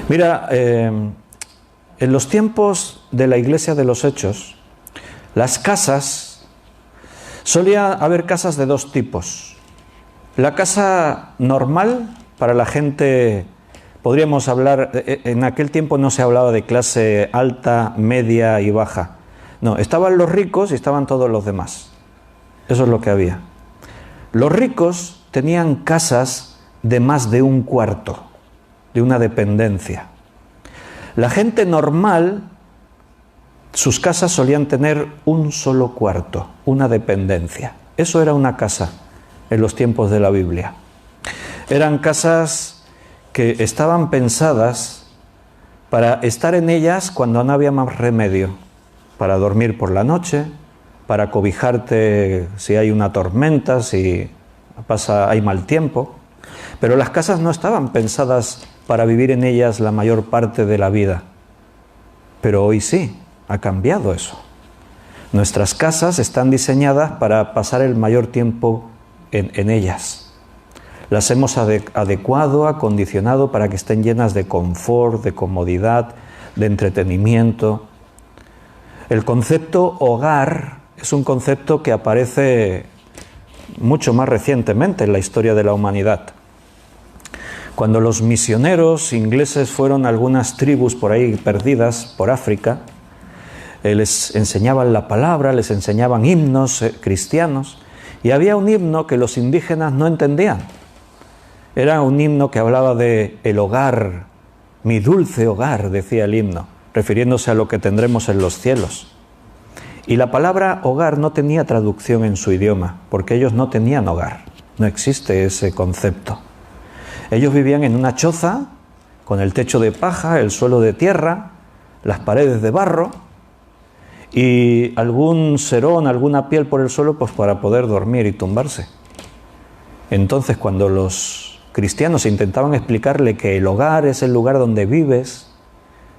Mira, en los tiempos de la iglesia de los Hechos, las casas, solía haber casas de dos tipos. La casa normal para la gente, podríamos hablar, en aquel tiempo no se hablaba de clase alta, media y baja. No, estaban los ricos y estaban todos los demás. Eso es lo que había. Los ricos tenían casas de más de un cuarto, de una dependencia. La gente normal, sus casas solían tener un solo cuarto, una dependencia. Eso era una casa en los tiempos de la Biblia. Eran casas que estaban pensadas para estar en ellas cuando no había más remedio, para dormir por la noche, para cobijarte si hay una tormenta, si hay mal tiempo. Pero las casas no estaban pensadas para vivir en ellas la mayor parte de la vida. Pero hoy sí, ha cambiado eso. Nuestras casas están diseñadas para pasar el mayor tiempo en ellas. Las hemos adecuado, acondicionado para que estén llenas de confort, de comodidad, de entretenimiento. El concepto hogar es un concepto que aparece mucho más recientemente en la historia de la humanidad. Cuando los misioneros ingleses fueron a algunas tribus por ahí perdidas por África, les enseñaban la palabra, les enseñaban himnos cristianos, y había un himno que los indígenas no entendían. Era un himno que hablaba de el hogar, mi dulce hogar, decía el himno, refiriéndose a lo que tendremos en los cielos. Y la palabra hogar no tenía traducción en su idioma, porque ellos no tenían hogar, no existe ese concepto. Ellos vivían en una choza con el techo de paja, el suelo de tierra, las paredes de barro y algún serón, alguna piel por el suelo, pues para poder dormir y tumbarse. Entonces, cuando los cristianos intentaban explicarle que el hogar es el lugar donde vives,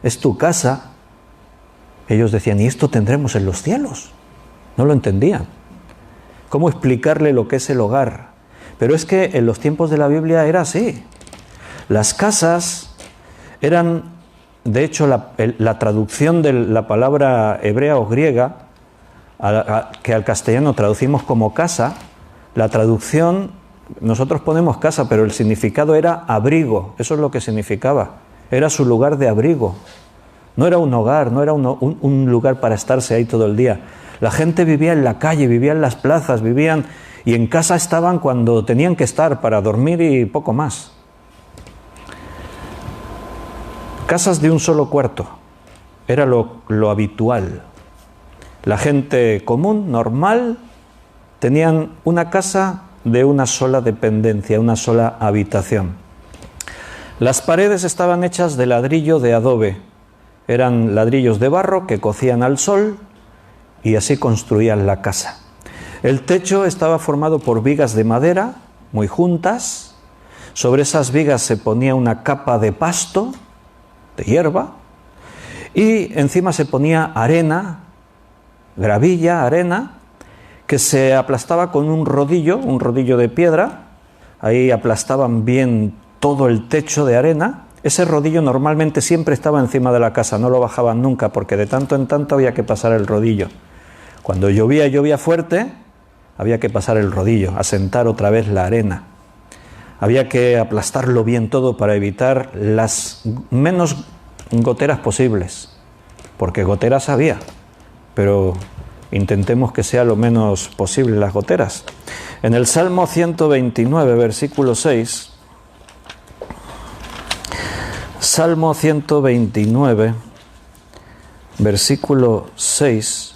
es tu casa, ellos decían, ¿y esto tendremos en los cielos? No lo entendían. ¿Cómo explicarle lo que es el hogar? Pero es que en los tiempos de la Biblia era así. Las casas eran, de hecho, la traducción de la palabra hebrea o griega, que al castellano traducimos como casa, la traducción, nosotros ponemos casa, pero el significado era abrigo, eso es lo que significaba, era su lugar de abrigo. No era un hogar, no era un lugar para estarse ahí todo el día. La gente vivía en la calle, vivía en las plazas, vivían y en casa estaban cuando tenían que estar para dormir y poco más. Casas de un solo cuarto, era lo habitual. La gente común, normal, tenían una casa de una sola dependencia, una sola habitación. Las paredes estaban hechas de ladrillo de adobe. Eran ladrillos de barro que cocían al sol y así construían la casa. El techo estaba formado por vigas de madera, muy juntas. Sobre esas vigas se ponía una capa de pasto, de hierba, y encima se ponía arena, gravilla, arena, que se aplastaba con un rodillo de piedra. Ahí aplastaban bien todo el techo de arena. Ese rodillo normalmente siempre estaba encima de la casa, no lo bajaban nunca, porque de tanto en tanto había que pasar el rodillo. Cuando llovía fuerte, había que pasar el rodillo, asentar otra vez la arena. Había que aplastarlo bien todo para evitar las menos goteras posibles, porque goteras había, pero intentemos que sea lo menos posible las goteras. En el Salmo 129, versículo 6, Salmo 129, versículo 6,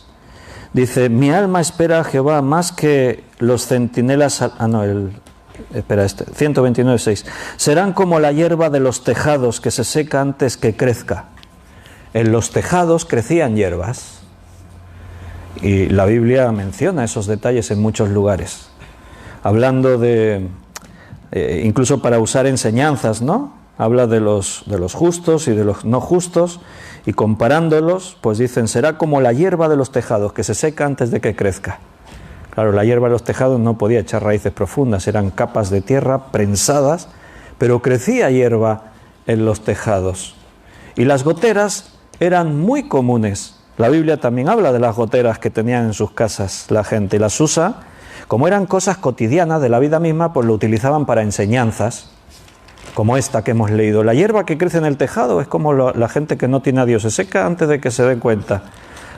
dice, mi alma espera a Jehová más que los centinelas... 129, 6. Serán como la hierba de los tejados que se seca antes que crezca. En los tejados crecían hierbas. Y la Biblia menciona esos detalles en muchos lugares. Hablando de... incluso para usar enseñanzas, ¿no? Habla de los justos y de los no justos, y comparándolos, pues dicen, será como la hierba de los tejados, que se seca antes de que crezca. Claro, la hierba de los tejados no podía echar raíces profundas, eran capas de tierra prensadas, pero crecía hierba en los tejados. Y las goteras eran muy comunes. La Biblia también habla de las goteras que tenían en sus casas la gente, y las usa, como eran cosas cotidianas de la vida misma, pues lo utilizaban para enseñanzas, como esta que hemos leído. La hierba que crece en el tejado es como la gente que no tiene a Dios, se seca antes de que se den cuenta.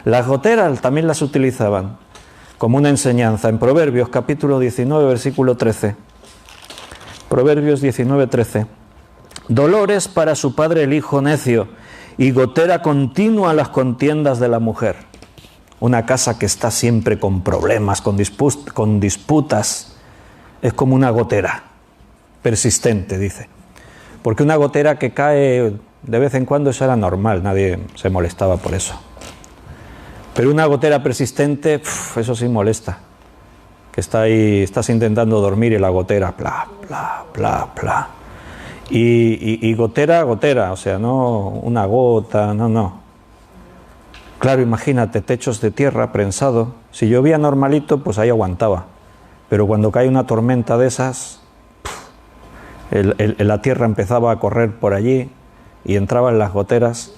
Las goteras también las utilizaban como una enseñanza. En Proverbios capítulo 19, versículo 13. Proverbios 19, 13. Dolores para su padre el hijo necio, y gotera continua las contiendas de la mujer. Una casa que está siempre con problemas, con disputas, es como una gotera persistente, dice. Porque una gotera que cae de vez en cuando, eso era normal, nadie se molestaba por eso. Pero una gotera persistente, eso sí molesta. Que está ahí, estás intentando dormir y la gotera, pla, pla, pla, pla. Y gotera, o sea, no una gota, no. Claro, imagínate, techos de tierra prensado. Si llovía normalito, pues ahí aguantaba. Pero cuando cae una tormenta de esas, la tierra empezaba a correr por allí y entraban las goteras.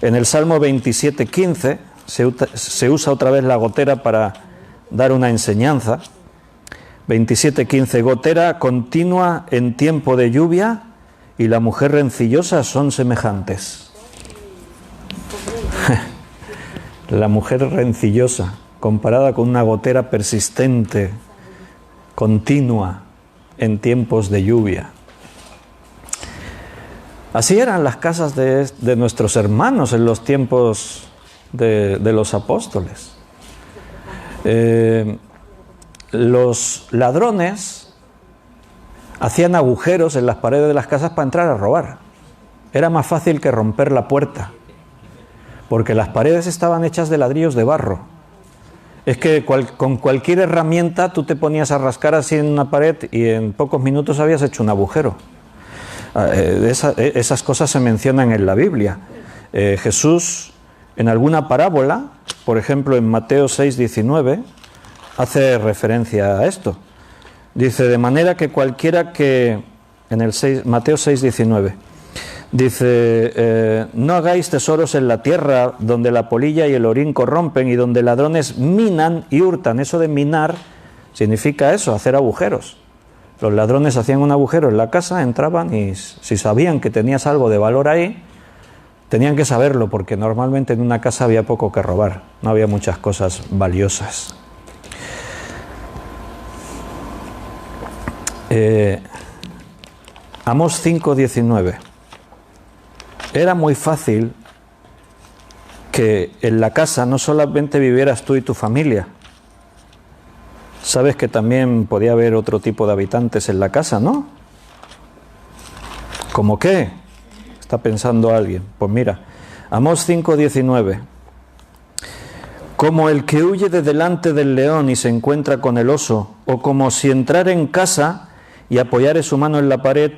En el Salmo 27, 15 se usa otra vez la gotera para dar una enseñanza. 27, 15, gotera continua en tiempo de lluvia y la mujer rencillosa son semejantes. La mujer rencillosa comparada con una gotera persistente, continua en tiempos de lluvia. Así eran las casas de nuestros hermanos en los tiempos de los apóstoles. Los ladrones hacían agujeros en las paredes de las casas para entrar a robar. era más fácil que romper la puerta, porque las paredes estaban hechas de ladrillos de barro. Es que con cualquier herramienta tú te ponías a rascar así en una pared y en pocos minutos habías hecho un agujero. Esas cosas se mencionan en la Biblia. Jesús, en alguna parábola, por ejemplo en Mateo 6:19, hace referencia a esto. Dice, de manera que cualquiera que... Mateo 6:19, dice, no hagáis tesoros en la tierra donde la polilla y el orín corrompen y donde ladrones minan y hurtan. Eso de minar significa eso, hacer agujeros. Los ladrones hacían un agujero en la casa, entraban y si sabían que tenías algo de valor ahí, tenían que saberlo porque normalmente en una casa había poco que robar, no había muchas cosas valiosas. Amós 5:19. Era muy fácil que en la casa no solamente vivieras tú y tu familia. Sabes que también podía haber otro tipo de habitantes en la casa, ¿no? ¿Cómo qué? Está pensando alguien. Pues mira, Amós 5:19. Como el que huye de delante del león y se encuentra con el oso, o como si entrara en casa y apoyare su mano en la pared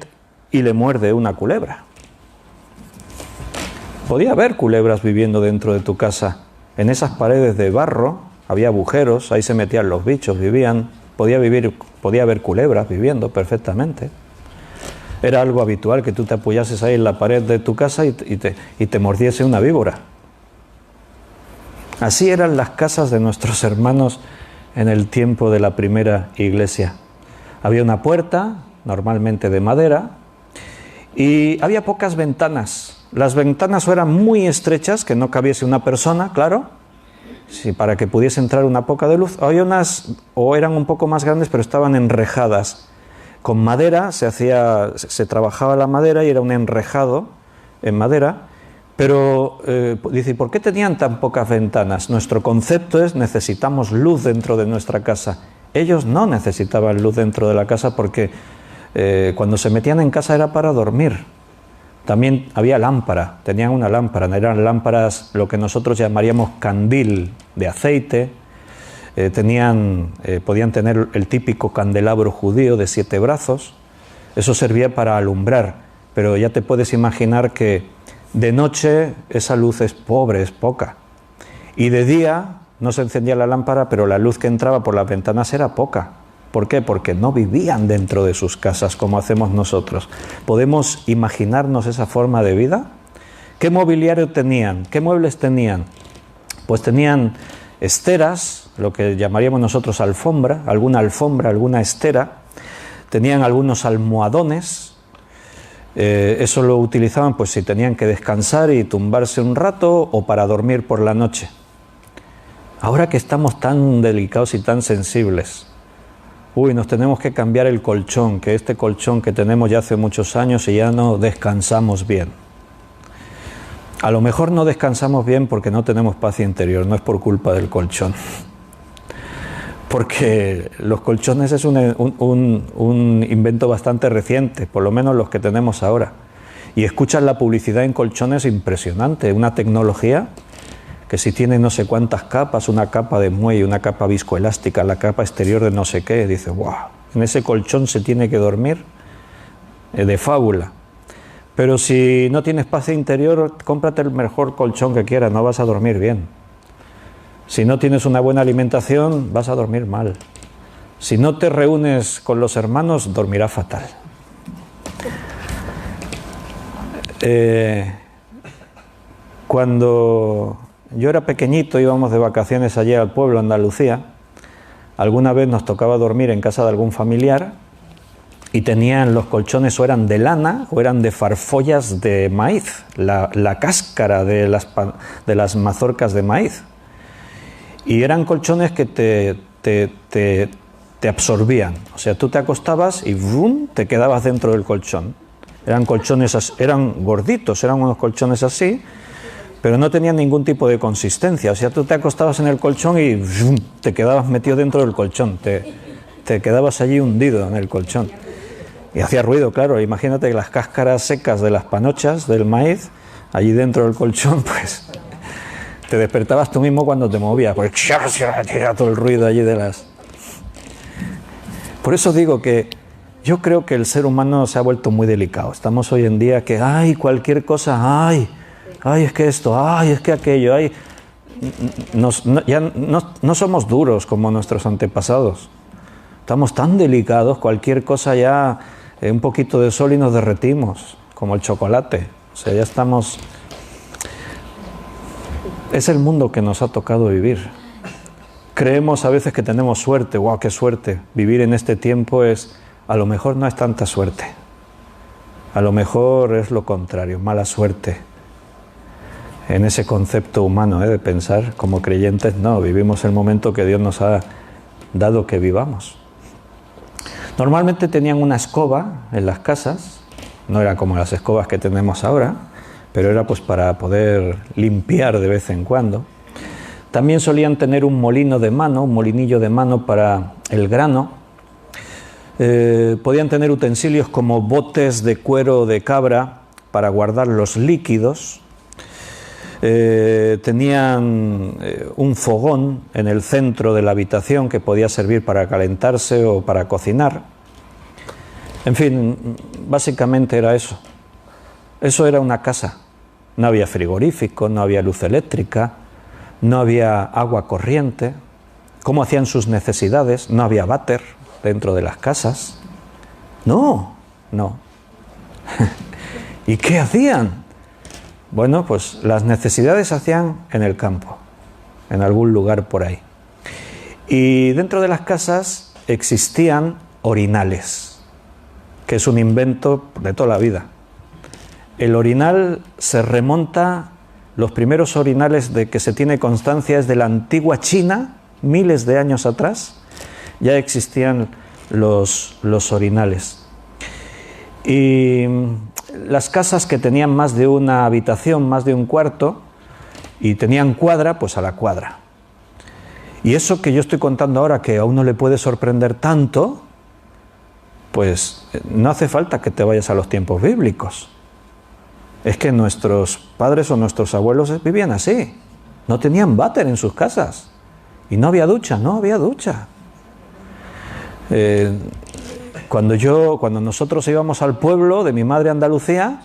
y le muerde una culebra. Podía haber culebras viviendo dentro de tu casa. En esas paredes de barro había agujeros, ahí se metían los bichos, vivían. Podía haber culebras viviendo perfectamente. Era algo habitual que tú te apoyases ahí en la pared de tu casa y te mordiese una víbora. Así eran las casas de nuestros hermanos en el tiempo de la primera iglesia. Había una puerta, normalmente de madera, y había pocas ventanas. Las ventanas o eran muy estrechas, que no cabiese una persona, claro, sí, para que pudiese entrar una poca de luz. Había unas, o eran un poco más grandes, pero estaban enrejadas. Con madera se trabajaba la madera y era un enrejado en madera, pero dice, ¿por qué tenían tan pocas ventanas? Nuestro concepto es, necesitamos luz dentro de nuestra casa. Ellos no necesitaban luz dentro de la casa porque cuando se metían en casa era para dormir. También había lámpara, tenían una lámpara, eran lámparas, lo que nosotros llamaríamos candil de aceite. Podían tener el típico candelabro judío de 7 brazos. Eso servía para alumbrar, pero ya te puedes imaginar que de noche esa luz es pobre, es poca. Y de día no se encendía la lámpara, pero la luz que entraba por las ventanas era poca. ¿Por qué? Porque no vivían dentro de sus casas como hacemos nosotros. ¿Podemos imaginarnos esa forma de vida? ¿Qué mobiliario tenían? ¿Qué muebles tenían? Pues tenían esteras, lo que llamaríamos nosotros alfombra, alguna estera. Tenían algunos almohadones. Eso lo utilizaban pues si tenían que descansar y tumbarse un rato o para dormir por la noche. Ahora que estamos tan delicados y tan sensibles, nos tenemos que cambiar el colchón, que este colchón que tenemos ya hace muchos años y ya no descansamos bien. A lo mejor no descansamos bien porque no tenemos paz interior, no es por culpa del colchón. Porque los colchones es un invento bastante reciente, por lo menos los que tenemos ahora. Y escuchas la publicidad en colchones impresionante, una tecnología que si tiene no sé cuántas capas, una capa de muelle, una capa viscoelástica, la capa exterior de no sé qué, dices, ¡guau! En ese colchón se tiene que dormir de fábula. Pero si no tienes paz interior, cómprate el mejor colchón que quieras, no vas a dormir bien. Si no tienes una buena alimentación, vas a dormir mal. Si no te reúnes con los hermanos, dormirás fatal. Cuando yo era pequeñito, íbamos de vacaciones allí al pueblo, Andalucía. Alguna vez nos tocaba dormir en casa de algún familiar y tenían los colchones o eran de lana o eran de farfollas de maíz, la cáscara de las mazorcas de maíz. Y eran colchones que te absorbían. O sea, tú te acostabas y ¡bum!, te quedabas dentro del colchón. Eran colchones, eran gorditos, eran unos colchones así, pero no tenían ningún tipo de consistencia. O sea, tú te acostabas en el colchón y ¡bum!, te quedabas metido dentro del colchón. Te quedabas allí hundido en el colchón. Y hacía ruido, claro. Imagínate las cáscaras secas de las panochas del maíz, allí dentro del colchón, pues te despertabas tú mismo cuando te movías. Pues todo el ruido allí de las... Por eso digo que yo creo que el ser humano se ha vuelto muy delicado. Estamos hoy en día que, ay, cualquier cosa, ay, es que esto, ay, es que aquello, ay... ya no somos duros como nuestros antepasados. Estamos tan delicados, cualquier cosa ya, un poquito de sol y nos derretimos, como el chocolate. O sea, ya estamos... Es el mundo que nos ha tocado vivir. Creemos a veces que tenemos suerte. ¡Wow, qué suerte! Vivir en este tiempo es... A lo mejor no es tanta suerte. A lo mejor es lo contrario, mala suerte. En ese concepto humano, de pensar como creyentes, no, vivimos el momento que Dios nos ha dado que vivamos. Normalmente tenían una escoba en las casas, no era como las escobas que tenemos ahora, pero era pues para poder limpiar de vez en cuando. También solían tener un molino de mano, un molinillo de mano para el grano. Podían tener utensilios como botes de cuero de cabra para guardar los líquidos. Tenían un fogón en el centro de la habitación que podía servir para calentarse o para cocinar. En fin, básicamente era eso. Eso era una casa. No había frigorífico, no había luz eléctrica, no había agua corriente. ¿Cómo hacían sus necesidades? No había váter dentro de las casas. No. ¿Y qué hacían? Bueno, pues las necesidades se hacían en el campo, en algún lugar por ahí. Y dentro de las casas existían orinales, que es un invento de toda la vida. El orinal se remonta, los primeros orinales de que se tiene constancia es de la antigua China, miles de años atrás, ya existían los orinales. Y las casas que tenían más de una habitación, más de un cuarto, y tenían cuadra, pues a la cuadra. Y eso que yo estoy contando ahora, que a uno le puede sorprender tanto, pues no hace falta que te vayas a los tiempos bíblicos. Es que nuestros padres o nuestros abuelos vivían así. No tenían váter en sus casas. Y no había ducha. Cuando nosotros íbamos al pueblo de mi madre, Andalucía,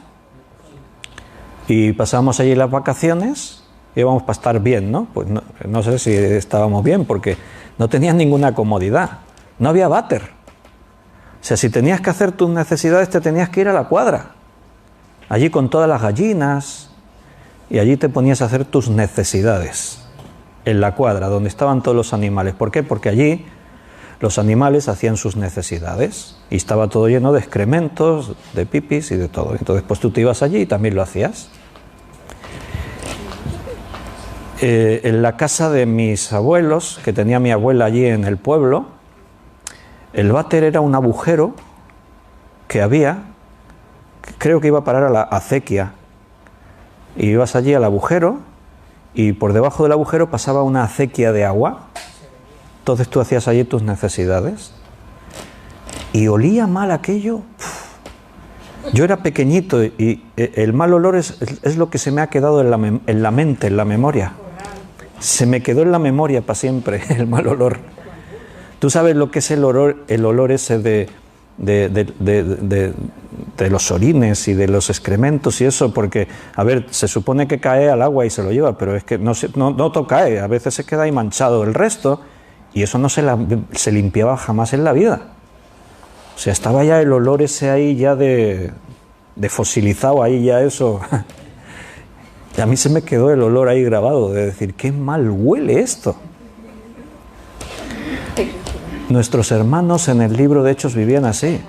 y pasábamos allí las vacaciones, íbamos para estar bien, ¿no? Pues no sé si estábamos bien, porque no tenían ninguna comodidad. No había váter. O sea, si tenías que hacer tus necesidades, te tenías que ir a la cuadra. Allí con todas las gallinas, y allí te ponías a hacer tus necesidades. En la cuadra, donde estaban todos los animales. ¿Por qué? Porque allí los animales hacían sus necesidades y estaba todo lleno de excrementos, de pipis y de todo. Entonces pues tú te ibas allí y también lo hacías. En la casa de mis abuelos, que tenía mi abuela allí en el pueblo, el váter era un agujero que había, creo que iba a parar a la acequia, y ibas allí al agujero y por debajo del agujero pasaba una acequia de agua. Entonces tú hacías allí tus necesidades y olía mal aquello. Yo era pequeñito y el mal olor es lo que se me ha quedado en la mente, en la memoria. Se me quedó en la memoria para siempre el mal olor. Tú sabes lo que es el olor ese de los orines y de los excrementos y eso, porque, a ver, se supone que cae al agua y se lo lleva, pero es que no todo cae, a veces se queda ahí manchado el resto, y eso no se limpiaba jamás en la vida. O sea, estaba ya el olor ese ahí ya de fosilizado, ahí ya eso. Y a mí se me quedó el olor ahí grabado, de decir, qué mal huele esto. Nuestros hermanos en el libro de Hechos vivían así.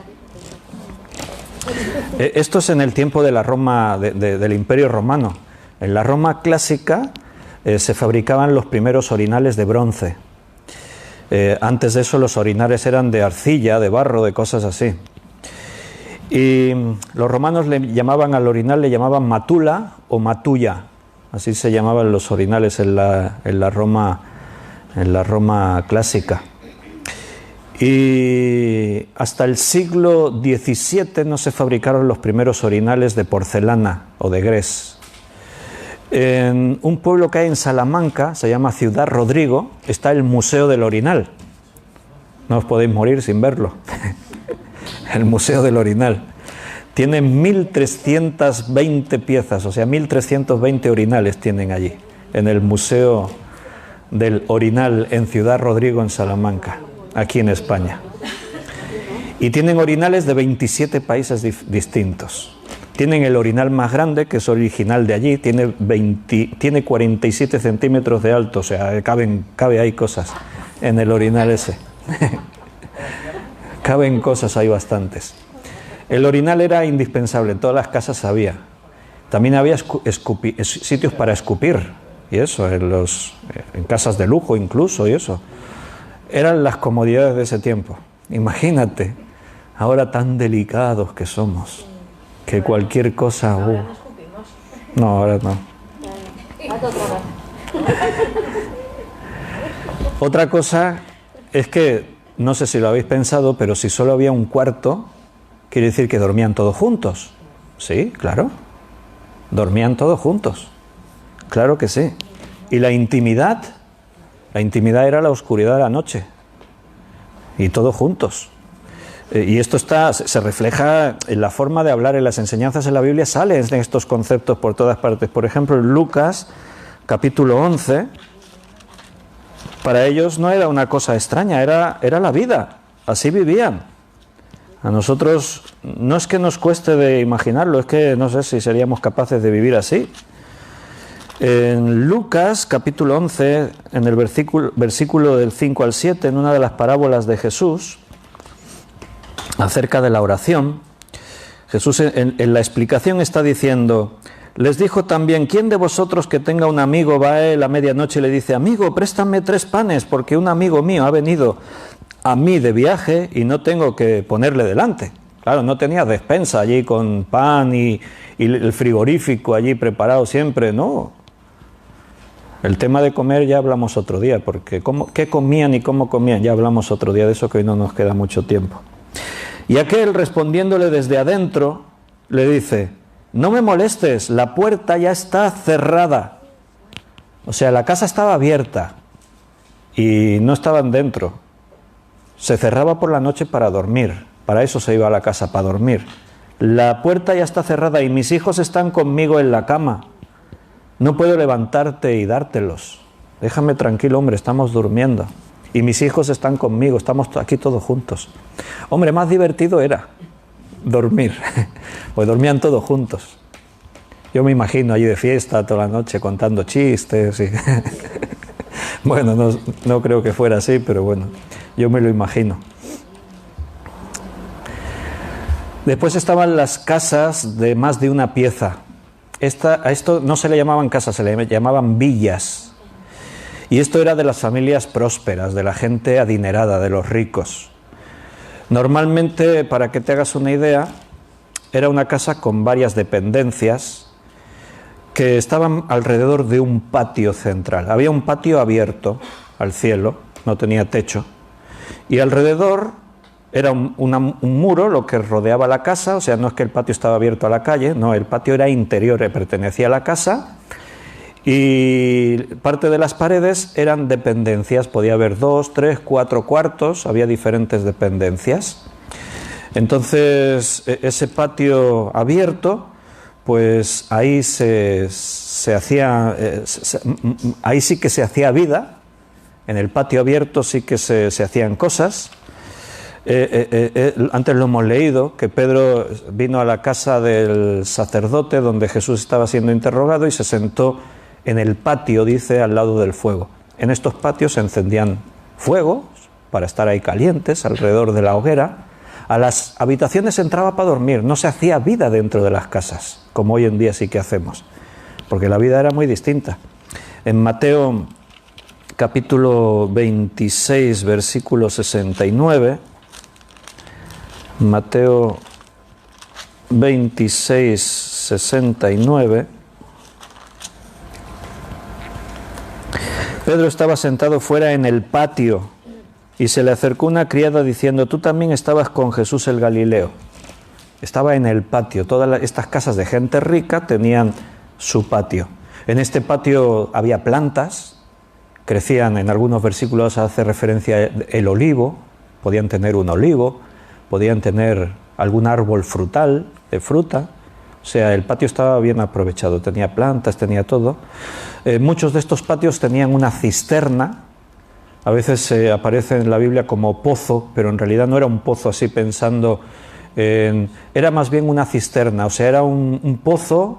Esto es en el tiempo de la Roma, del Imperio Romano. En la Roma clásica se fabricaban los primeros orinales de bronce. Antes de eso los orinales eran de arcilla, de barro, de cosas así. Y los romanos le llamaban al orinal, le llamaban matula o matulla. Así se llamaban los orinales en la Roma clásica. Y hasta el siglo XVII no se fabricaron los primeros orinales de porcelana o de grés. En un pueblo que hay en Salamanca, se llama Ciudad Rodrigo, está el Museo del Orinal. No os podéis morir sin verlo. El Museo del Orinal. Tiene 1.320 piezas, o sea, 1.320 orinales tienen allí, en el Museo del Orinal en Ciudad Rodrigo, en Salamanca, aquí en España. Y tienen orinales de 27 países distintos. Tienen el orinal más grande, que es original de allí, tiene 47 centímetros de alto, o sea, cabe ahí cosas en el orinal ese. Caben cosas ahí bastantes. El orinal era indispensable, en todas las casas había. También había sitios para escupir, y eso, en casas de lujo incluso, y eso. Eran las comodidades de ese tiempo. Imagínate, ahora tan delicados que somos, que cualquier cosa... No, ahora no. Otra cosa es que, no sé si lo habéis pensado, pero si solo había un cuarto, quiere decir que dormían todos juntos. Sí, claro. Dormían todos juntos. Claro que sí. Y la intimidad era la oscuridad de la noche. Y todos juntos. Y esto se refleja en la forma de hablar, en las enseñanzas en la Biblia, salen estos conceptos por todas partes. Por ejemplo, en Lucas, capítulo 11, para ellos no era una cosa extraña, era la vida. Así vivían. A nosotros no es que nos cueste de imaginarlo, es que no sé si seríamos capaces de vivir así. En Lucas, capítulo 11, en el versículo del 5 al 7, en una de las parábolas de Jesús, acerca de la oración, Jesús en la explicación está diciendo: les dijo también, ¿quién de vosotros que tenga un amigo va a él a medianoche y le dice: amigo, préstame 3 panes porque un amigo mío ha venido a mí de viaje y no tengo que ponerle delante? Claro, no tenía despensa allí con pan y el frigorífico allí preparado siempre, no. El tema de comer ya hablamos otro día, porque qué comían y cómo comían, ya hablamos otro día de eso, que hoy no nos queda mucho tiempo. Y aquel, respondiéndole desde adentro, le dice: no me molestes, la puerta ya está cerrada. O sea, la casa estaba abierta y no estaban dentro. Se cerraba por la noche para dormir, para eso se iba a la casa, para dormir. La puerta ya está cerrada y mis hijos están conmigo en la cama. No puedo levantarte y dártelos. Déjame tranquilo, hombre, estamos durmiendo. Y mis hijos están conmigo, estamos aquí todos juntos. Hombre, más divertido era dormir, pues dormían todos juntos. Yo me imagino allí de fiesta toda la noche contando chistes. Y bueno, no creo que fuera así, pero bueno, yo me lo imagino. Después estaban las casas de más de una pieza. A esto no se le llamaban casas, se le llamaban villas. Y esto era de las familias prósperas, de la gente adinerada, de los ricos. Normalmente, para que te hagas una idea, era una casa con varias dependencias que estaban alrededor de un patio central. Había un patio abierto al cielo, no tenía techo, y alrededor era un muro lo que rodeaba la casa. O sea, no es que el patio estaba abierto a la calle, no, el patio era interior, pertenecía a la casa, y parte de las paredes eran dependencias. Podía haber 2, 3, 4 cuartos, había diferentes dependencias. Entonces, ese patio abierto, pues ahí ahí sí que se hacía vida. En el patio abierto sí que se hacían cosas. Antes lo hemos leído, que Pedro vino a la casa del sacerdote donde Jesús estaba siendo interrogado y se sentó en el patio, dice, al lado del fuego. En estos patios se encendían fuegos para estar ahí calientes alrededor de la hoguera. A las habitaciones se entraba para dormir, no se hacía vida dentro de las casas, como hoy en día sí que hacemos, porque la vida era muy distinta. En Mateo capítulo 26, versículo 69, Mateo 26, 69, Pedro estaba sentado fuera en el patio y se le acercó una criada diciendo: tú también estabas con Jesús el Galileo. Estaba en el patio. Todas estas casas de gente rica tenían su patio. En este patio había plantas, crecían, en algunos versículos hace referencia el olivo, podían tener un olivo, podían tener algún árbol frutal, de fruta. O sea, el patio estaba bien aprovechado, tenía plantas, tenía todo. Muchos de estos patios tenían una cisterna. A veces aparece en la Biblia como pozo, pero en realidad no era un pozo así pensando en... Era más bien una cisterna, o sea, era un pozo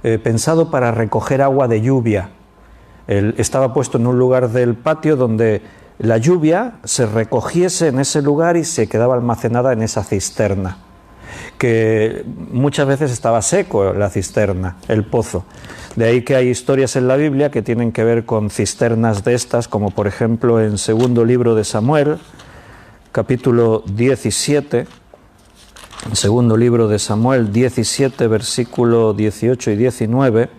pensado para recoger agua de lluvia. Estaba puesto en un lugar del patio donde la lluvia se recogiese en ese lugar y se quedaba almacenada en esa cisterna, que muchas veces estaba seco la cisterna, el pozo. De ahí que hay historias en la Biblia que tienen que ver con cisternas de estas, como por ejemplo en segundo libro de Samuel, capítulo 17, segundo libro de Samuel 17, versículo 18 y 19,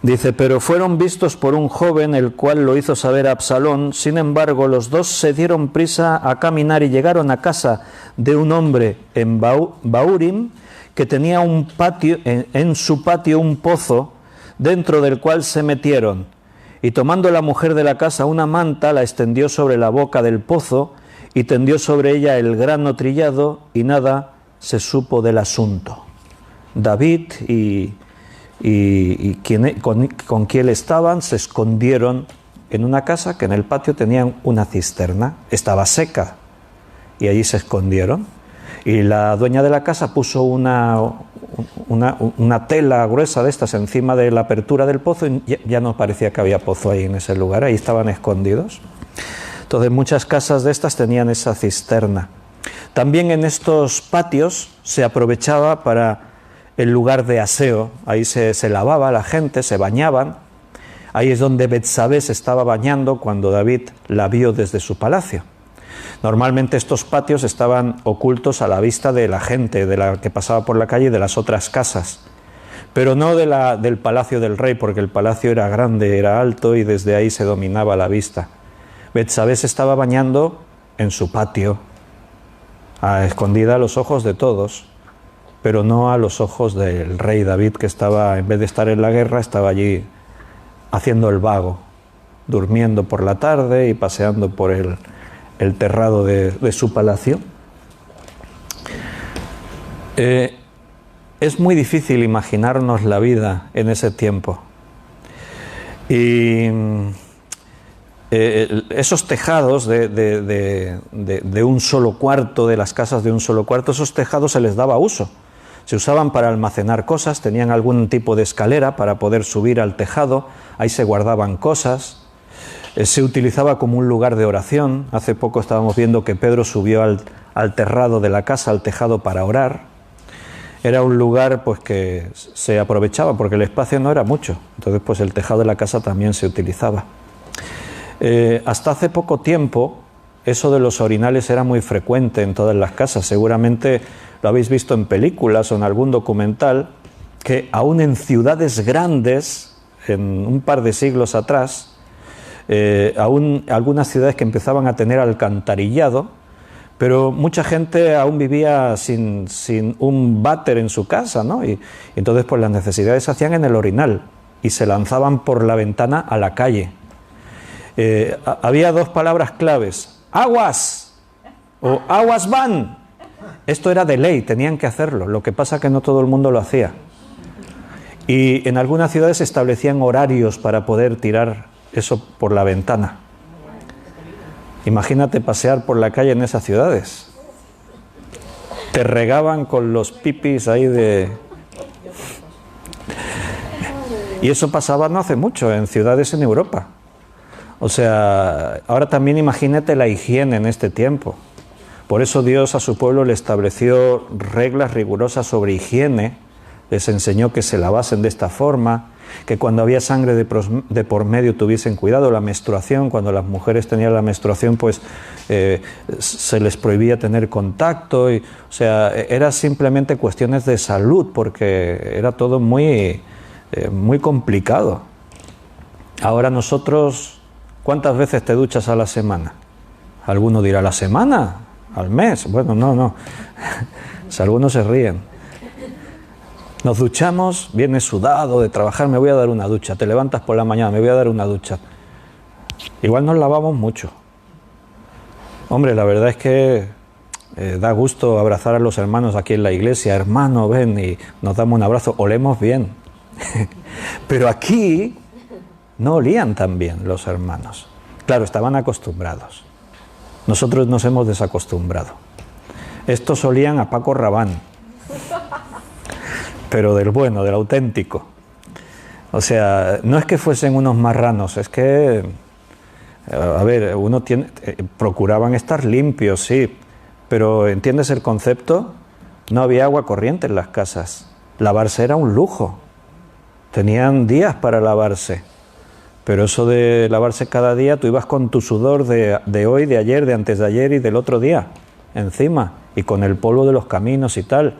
dice: pero fueron vistos por un joven, el cual lo hizo saber a Absalón. Sin embargo, los dos se dieron prisa a caminar y llegaron a casa de un hombre en Bahurim, que tenía un patio, en su patio un pozo, dentro del cual se metieron. Y tomando la mujer de la casa una manta, la extendió sobre la boca del pozo, y tendió sobre ella el grano trillado, y nada se supo del asunto. David con quien estaban se escondieron en una casa que en el patio tenían una cisterna, estaba seca, y allí se escondieron. Y la dueña de la casa puso una tela gruesa de estas encima de la apertura del pozo, y ya no parecía que había pozo ahí en ese lugar, ahí estaban escondidos. Entonces muchas casas de estas tenían esa cisterna. También en estos patios se aprovechaba para el lugar de aseo. Ahí se lavaba la gente, se bañaban. Ahí es donde Betsabé se estaba bañando cuando David la vio desde su palacio. Normalmente estos patios estaban ocultos a la vista de la gente, de la que pasaba por la calle y de las otras casas, pero no del palacio del rey, porque el palacio era grande, era alto, y desde ahí se dominaba la vista. Betsabé se estaba bañando en su patio, a escondida a los ojos de todos, pero no a los ojos del rey David, que estaba, en vez de estar en la guerra, estaba allí haciendo el vago, durmiendo por la tarde y paseando por el terrado de su palacio. Es muy difícil imaginarnos la vida en ese tiempo. Y esos tejados de un solo cuarto, de las casas de un solo cuarto, esos tejados se les daba uso. Se usaban para almacenar cosas, tenían algún tipo de escalera para poder subir al tejado, ahí se guardaban cosas. Se utilizaba como un lugar de oración. Hace poco estábamos viendo que Pedro subió al terrado de la casa, al tejado, para orar. Era un lugar pues que se aprovechaba porque el espacio no era mucho. Entonces pues el tejado de la casa también se utilizaba. Hasta hace poco tiempo eso de los orinales era muy frecuente en todas las casas. Seguramente lo habéis visto en películas o en algún documental, que aún en ciudades grandes, en un par de siglos atrás, aún algunas ciudades que empezaban a tener alcantarillado, pero mucha gente aún vivía sin un váter en su casa, ¿no? Y entonces pues las necesidades se hacían en el orinal y se lanzaban por la ventana a la calle. Había dos palabras claves: aguas o aguas van. Esto era de ley, tenían que hacerlo. Lo que pasa es que no todo el mundo lo hacía. Y en algunas ciudades se establecían horarios para poder tirar eso por la ventana. Imagínate pasear por la calle en esas ciudades. Te regaban con los pipis ahí de... Y eso pasaba no hace mucho en ciudades en Europa. O sea, ahora también imagínate la higiene en este tiempo. Por eso Dios a su pueblo le estableció reglas rigurosas sobre higiene. Les enseñó que se lavasen de esta forma, que cuando había sangre de por medio tuviesen cuidado. La menstruación, cuando las mujeres tenían la menstruación, pues se les prohibía tener contacto. O sea, era simplemente cuestiones de salud, porque era todo muy complicado. Ahora nosotros, ¿cuántas veces te duchas a la semana? Alguno dirá, ¿la semana? ¿Al mes? Bueno, no. Si algunos se ríen. Nos duchamos, vienes sudado de trabajar, me voy a dar una ducha. Te levantas por la mañana, me voy a dar una ducha. Igual nos lavamos mucho. Hombre, la verdad es que da gusto abrazar a los hermanos aquí en la iglesia. Hermano, ven, y nos damos un abrazo. Olemos bien. Pero aquí no olían tan bien los hermanos. Claro, estaban acostumbrados. Nosotros nos hemos desacostumbrado. Estos olían a Paco Rabanne, pero del bueno, del auténtico. O sea, no es que fuesen unos marranos, es que, a ver, procuraban estar limpios, sí, pero ¿entiendes el concepto? No había agua corriente en las casas. Lavarse era un lujo. Tenían días para lavarse. Pero eso de lavarse cada día, tú ibas con tu sudor de hoy, de ayer, de antes de ayer y del otro día, encima, y con el polvo de los caminos y tal.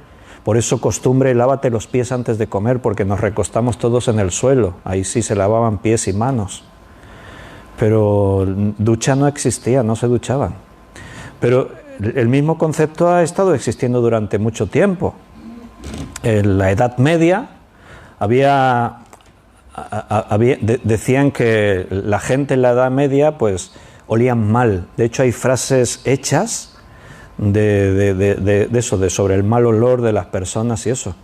Por eso costumbre, lávate los pies antes de comer, porque nos recostamos todos en el suelo. Ahí sí se lavaban pies y manos. Pero ducha no existía, no se duchaban. Pero el mismo concepto ha estado existiendo durante mucho tiempo. En la Edad Media decían que la gente en la Edad Media pues olían mal. De hecho hay frases hechas de eso, sobre el mal olor de las personas y eso.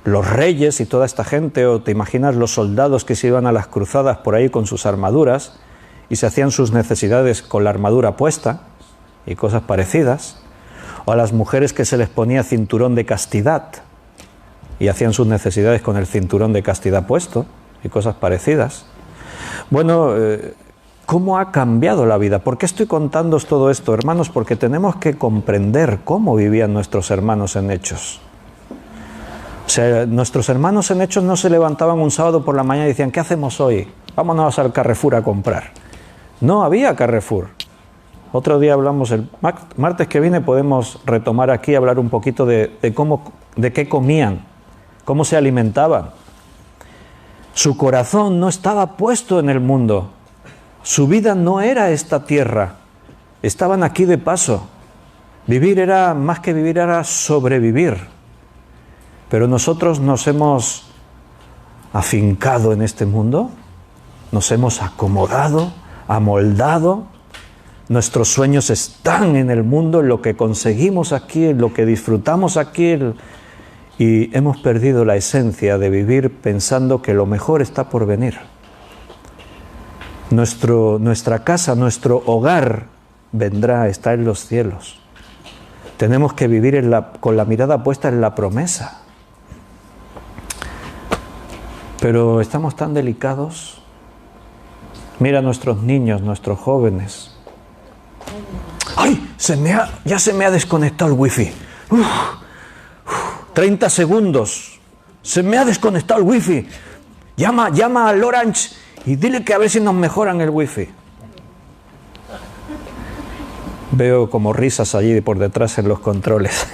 Los reyes y toda esta gente, o te imaginas los soldados que se iban a las cruzadas por ahí con sus armaduras y se hacían sus necesidades con la armadura puesta y cosas parecidas, o a las mujeres que se les ponía cinturón de castidad y hacían sus necesidades con el cinturón de castidad puesto y cosas parecidas. Bueno, ¿cómo ha cambiado la vida? ¿Por qué estoy contándoos todo esto, hermanos? Porque tenemos que comprender cómo vivían nuestros hermanos en Hechos. O sea, nuestros hermanos en Hechos no se levantaban un sábado por la mañana y decían, ¿qué hacemos hoy? Vámonos al Carrefour a comprar. No había Carrefour. Otro día hablamos, el martes que viene podemos retomar aquí, hablar un poquito de qué comían, cómo se alimentaban. Su corazón no estaba puesto en el mundo. Su vida no era esta tierra. Estaban aquí de paso. Vivir era, más que vivir, era sobrevivir. Pero nosotros nos hemos afincado en este mundo, nos hemos acomodado, amoldado. Nuestros sueños están en el mundo, en lo que conseguimos aquí, en lo que disfrutamos aquí, y hemos perdido la esencia de vivir pensando que lo mejor está por venir. Nuestra casa, nuestro hogar vendrá, está en los cielos. Tenemos que vivir con la mirada puesta en la promesa. Pero estamos tan delicados. Mira a nuestros niños, nuestros jóvenes. ¡Ay! Ya se me ha desconectado el wifi. 30 segundos. Se me ha desconectado el wifi. Llama al Orange y dile que a ver si nos mejoran el wifi. Veo como risas allí por detrás en los controles.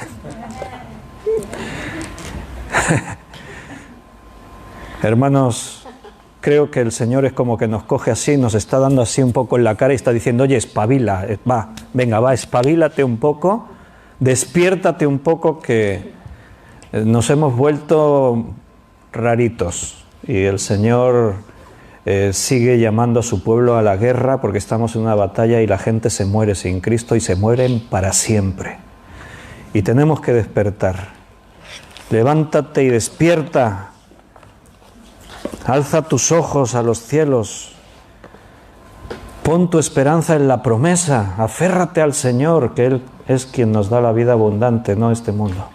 Hermanos, creo que el Señor es como que nos coge así, nos está dando así un poco en la cara y está diciendo, oye, espabila, venga, espabilate un poco, despiértate un poco, que nos hemos vuelto raritos y el Señor sigue llamando a su pueblo a la guerra porque estamos en una batalla y la gente se muere sin Cristo y se mueren para siempre. Y tenemos que despertar. Levántate y despierta. Alza tus ojos a los cielos. Pon tu esperanza en la promesa. Aférrate al Señor, que Él es quien nos da la vida abundante, no este mundo.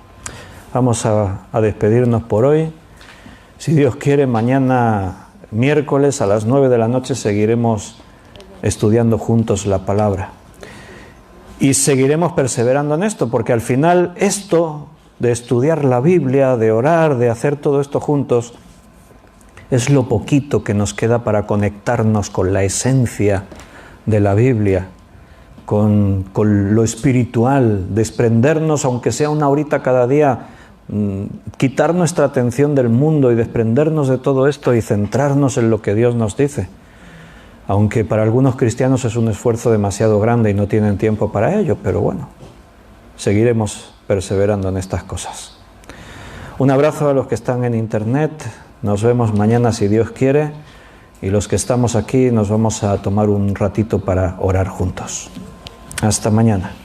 Vamos a despedirnos por hoy. Si Dios quiere, mañana miércoles a las 9 de la noche seguiremos estudiando juntos la palabra. Y seguiremos perseverando en esto, porque al final esto de estudiar la Biblia, de orar, de hacer todo esto juntos, es lo poquito que nos queda para conectarnos con la esencia de la Biblia, con lo espiritual, desprendernos, aunque sea una horita cada día, quitar nuestra atención del mundo y desprendernos de todo esto y centrarnos en lo que Dios nos dice. aunque para algunos cristianos es un esfuerzo demasiado grande y no tienen tiempo para ello, pero bueno, seguiremos perseverando en estas cosas. Un abrazo a los que están en internet, nos vemos mañana si Dios quiere, y los que estamos aquí nos vamos a tomar un ratito para orar juntos. Hasta mañana.